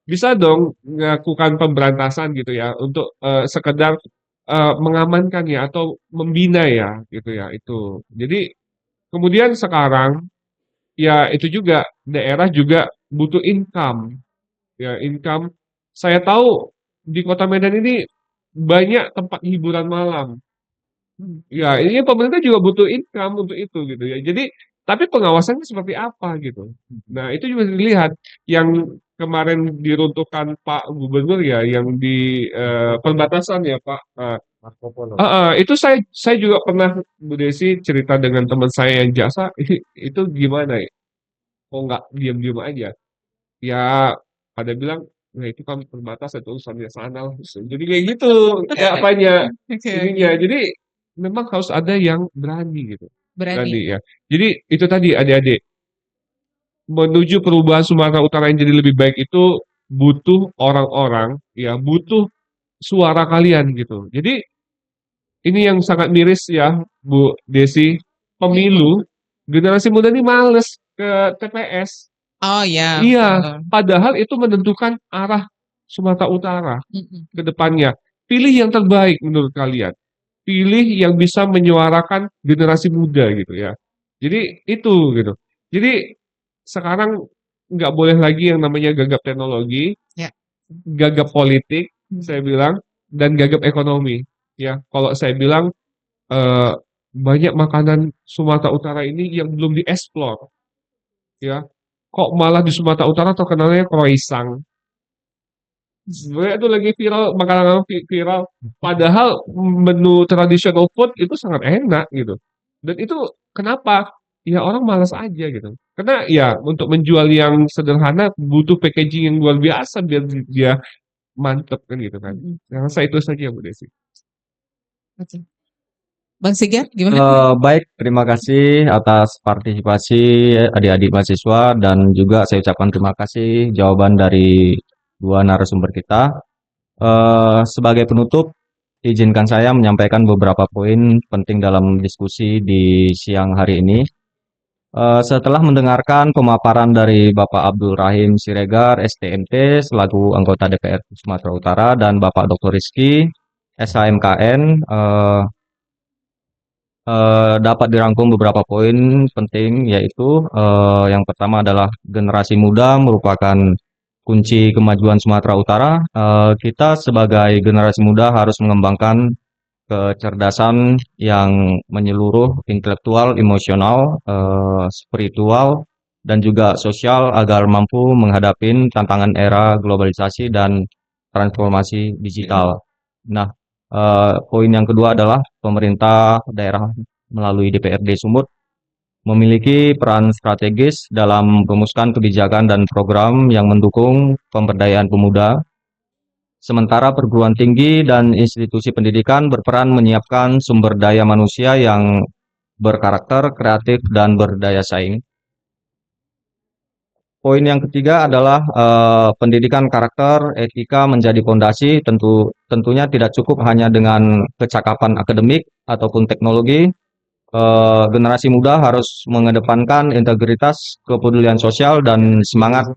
Speaker 10: bisa dong melakukan pemberantasan gitu ya untuk sekedar mengamankan ya atau membina ya gitu ya itu. Jadi kemudian sekarang ya itu juga daerah juga butuh income. Ya, income. Saya tahu di Kota Medan ini banyak tempat hiburan malam. Ya, ini pemerintah juga butuh income untuk itu gitu ya. Jadi, tapi pengawasannya seperti apa gitu. Nah, itu juga dilihat yang kemarin diruntuhkan Pak Gubernur ya, yang di perbatasan ya Pak. Itu saya juga pernah Bu Desi cerita dengan teman saya yang jasa, itu gimana ya? Kok nggak diam-diam aja? Ya, pada bilang, nah itu kan terbatas itu urusannya sana. Jadi kayak gitu, ya apanya ininya. Jadi memang harus ada yang berani gitu.
Speaker 3: Berani.
Speaker 10: ya. Jadi itu tadi adik-adik, menuju perubahan Sumatera Utara yang jadi lebih baik itu butuh orang-orang, ya butuh suara kalian gitu. Jadi ini yang sangat miris ya Bu Desi, pemilu generasi muda ini males ke TPS.
Speaker 3: Oh ya.
Speaker 10: Iya, padahal itu menentukan arah Sumatera Utara ke depannya. Pilih yang terbaik menurut kalian. Pilih yang bisa menyuarakan generasi muda gitu ya. Jadi itu gitu. Jadi sekarang nggak boleh lagi yang namanya gagap teknologi,
Speaker 3: Ya.
Speaker 10: gagap politik, saya bilang, dan gagap ekonomi. Ya, kalau saya bilang banyak makanan Sumatera Utara ini yang belum dieksplor. Ya, kok malah di Sumatera Utara terkenalnya croissant. Sebenarnya itu lagi viral, makanan viral. Padahal menu traditional food itu sangat enak gitu. Dan itu kenapa? ya orang malas aja gitu. Karena ya untuk menjual yang sederhana butuh packaging yang luar biasa biar dia mantep kan gitu kan. Saya rasa itu saja Bu Desi.
Speaker 3: Oke. Bang Sigar gimana?
Speaker 9: Baik, terima kasih atas partisipasi adik-adik mahasiswa dan juga saya ucapkan terima kasih jawaban dari dua narasumber kita. Sebagai penutup, izinkan saya menyampaikan beberapa poin penting dalam diskusi di siang hari ini. Setelah mendengarkan pemaparan dari Bapak Abdul Rahim Siregar, STMT, selaku anggota DPR Sumatera Utara, dan Bapak Dr. Rizky, SHMKN, dapat dirangkum beberapa poin penting, yaitu yang pertama adalah generasi muda merupakan kunci kemajuan Sumatera Utara. Kita sebagai generasi muda harus mengembangkan kecerdasan yang menyeluruh, intelektual, emosional, spiritual, dan juga sosial agar mampu menghadapi tantangan era globalisasi dan transformasi digital. Nah, poin yang kedua adalah pemerintah daerah melalui DPRD Sumut memiliki peran strategis dalam merumuskan kebijakan dan program yang mendukung pemberdayaan pemuda. Sementara perguruan tinggi dan institusi pendidikan berperan menyiapkan sumber daya manusia yang berkarakter, kreatif, dan berdaya saing. Poin yang ketiga adalah pendidikan karakter, etika menjadi fondasi. Tentunya tidak cukup hanya dengan kecakapan akademik ataupun teknologi. Generasi muda harus mengedepankan integritas, kepedulian sosial, dan semangat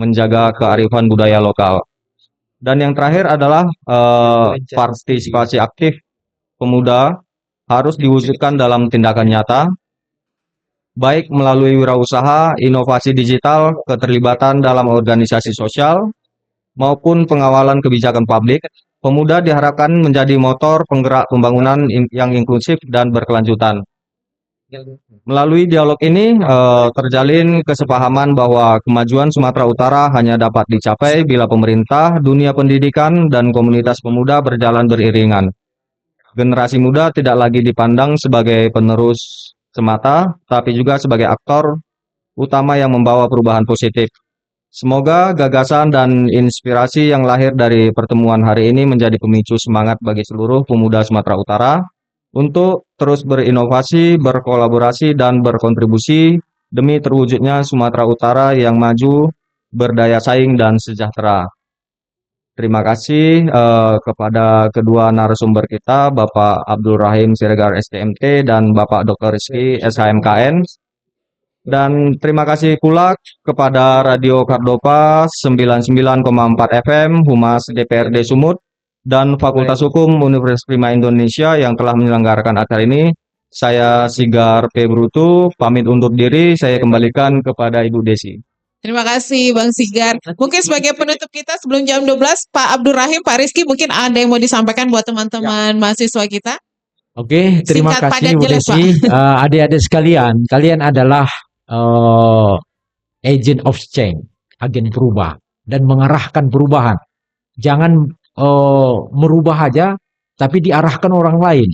Speaker 9: menjaga kearifan budaya lokal. Dan yang terakhir adalah partisipasi aktif pemuda harus diwujudkan dalam tindakan nyata, baik melalui wirausaha, inovasi digital, keterlibatan dalam organisasi sosial, maupun pengawalan kebijakan publik. Pemuda diharapkan menjadi motor penggerak pembangunan yang inklusif dan berkelanjutan. Melalui dialog ini terjalin kesepahaman bahwa kemajuan Sumatera Utara hanya dapat dicapai bila pemerintah, dunia pendidikan, dan komunitas pemuda berjalan beriringan. Generasi muda tidak lagi dipandang sebagai penerus semata, tapi juga sebagai aktor utama yang membawa perubahan positif. Semoga gagasan dan inspirasi yang lahir dari pertemuan hari ini menjadi pemicu semangat bagi seluruh pemuda Sumatera Utara untuk terus berinovasi, berkolaborasi, dan berkontribusi demi terwujudnya Sumatera Utara yang maju, berdaya saing, dan sejahtera. Terima kasih kepada kedua narasumber kita, Bapak Abdul Rahim Siregar STMT dan Bapak Dr. Rizky SHMKN. Dan terima kasih pula kepada Radio Cardova 99,4 FM, Humas DPRD Sumut, dan Fakultas Hukum Universitas Prima Indonesia yang telah menyelenggarakan acara ini. Saya Sigar P. Brutu, pamit undur diri, saya kembalikan kepada Ibu Desi.
Speaker 3: Terima kasih Bang Sigar. Mungkin sebagai penutup kita sebelum jam 12, Pak Abdul Rahim, Pak Rizky, mungkin ada yang mau disampaikan buat teman-teman mahasiswa kita?
Speaker 4: Oke, terima
Speaker 3: Singkat,
Speaker 4: kasih
Speaker 3: padat,
Speaker 4: Bu
Speaker 3: jelas,
Speaker 4: Desi. Adik-adik sekalian, kalian adalah agent of change, agen perubahan dan mengarahkan perubahan. Jangan merubah aja, tapi diarahkan orang lain,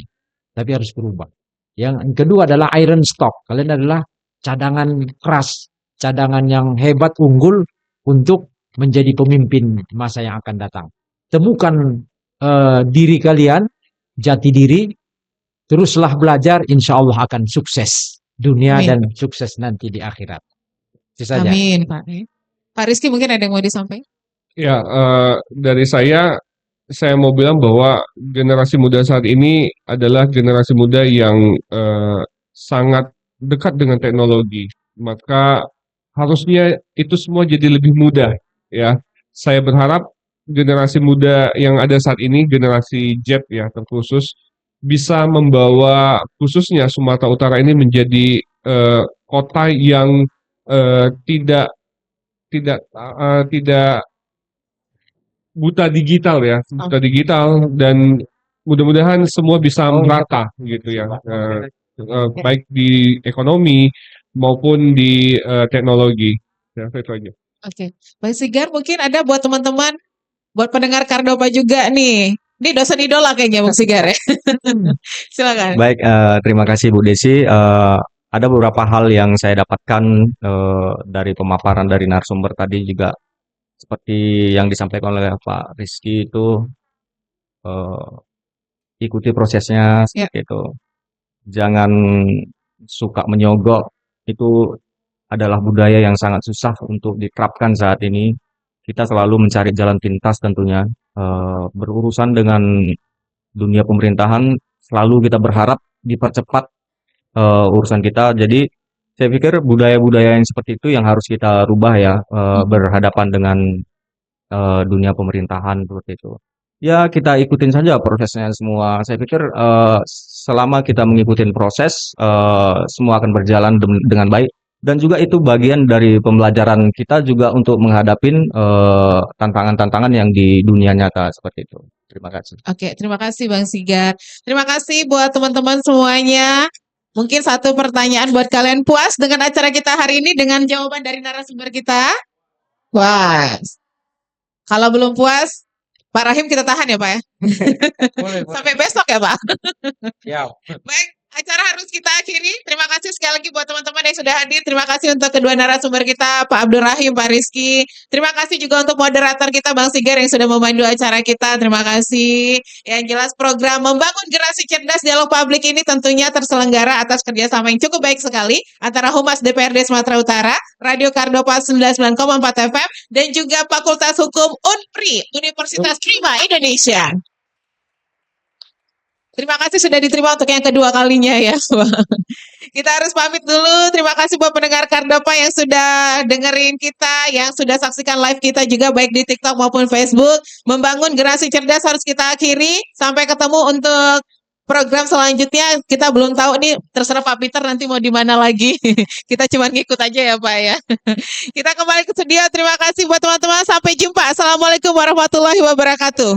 Speaker 4: tapi harus berubah. Yang kedua adalah iron stock. Kalian adalah cadangan keras, cadangan yang hebat, unggul untuk menjadi pemimpin masa yang akan datang. Temukan diri kalian, jati diri, teruslah belajar, insya Allah akan sukses dunia. Amin. Dan sukses nanti di akhirat. Itu saja.
Speaker 3: Amin, Pak. Pak Rizky mungkin ada yang mau disampaikan?
Speaker 10: Ya, dari saya mau bilang bahwa generasi muda saat ini adalah generasi muda yang sangat dekat dengan teknologi. Maka harusnya itu semua jadi lebih mudah. Ya, saya berharap generasi muda yang ada saat ini, generasi Z ya terkhusus, bisa membawa khususnya Sumatera Utara ini menjadi kota yang tidak buta digital ya, buta digital, dan mudah-mudahan semua bisa merata gitu ya, baik di ekonomi maupun di teknologi. Ya, itu aja.
Speaker 3: Oke, Bang Sigar mungkin ada buat teman-teman, buat pendengar Cardova juga nih. Ini dosen idola kayaknya Bang Sigar ya. Silakan.
Speaker 9: Baik, terima kasih Bu Desi. ada beberapa hal yang saya dapatkan dari pemaparan dari narasumber tadi juga seperti yang disampaikan oleh Pak Rizky itu ikuti prosesnya seperti itu. Jangan suka menyogok, itu adalah budaya yang sangat susah untuk diterapkan saat ini. Kita selalu mencari jalan pintas tentunya. Berurusan dengan dunia pemerintahan selalu kita berharap dipercepat urusan kita. Jadi saya pikir budaya-budaya yang seperti itu yang harus kita rubah ya, berhadapan dengan dunia pemerintahan seperti itu. Ya kita ikutin saja prosesnya semua. Saya pikir selama kita mengikuti proses, semua akan berjalan dengan baik. Dan juga itu bagian dari pembelajaran kita juga untuk menghadapi tantangan-tantangan yang di dunia nyata seperti itu. Terima kasih.
Speaker 3: Oke, terima kasih Bang Sigar. Terima kasih buat teman-teman semuanya. Mungkin satu pertanyaan buat kalian, puas dengan acara kita hari ini dengan jawaban dari narasumber kita? Puas. Kalau belum puas, Pak Rahim kita tahan ya Pak ya?
Speaker 4: Boleh.
Speaker 3: Sampai besok ya Pak?
Speaker 4: Ya.
Speaker 3: Baik, acara harus kita akhiri. Terima kasih sekali lagi buat teman-teman yang sudah hadir. Terima kasih untuk kedua narasumber kita, Pak Abdul Rahim, Pak Rizky. Terima kasih juga untuk moderator kita, Bang Sigar yang sudah memandu acara kita. Terima kasih. Yang jelas program Membangun Generasi Cerdas Dialog Publik ini tentunya terselenggara atas kerjasama yang cukup baik sekali antara Humas DPRD Sumatera Utara, Radio Kardopa 99,4 FM, dan juga Fakultas Hukum UNPRI, Universitas Prima Indonesia. Terima kasih sudah diterima untuk yang kedua kalinya ya. Kita harus pamit dulu. Terima kasih buat pendengar Kardopa yang sudah dengerin kita, yang sudah saksikan live kita juga baik di TikTok maupun Facebook. Membangun Generasi Cerdas harus kita akhiri. Sampai ketemu untuk program selanjutnya. Kita belum tahu nih, terserah Pak Peter nanti mau di mana lagi. Kita cuma ngikut aja ya Pak ya. Kita kembali ke studio. Terima kasih buat teman-teman. Sampai jumpa. Assalamualaikum warahmatullahi wabarakatuh.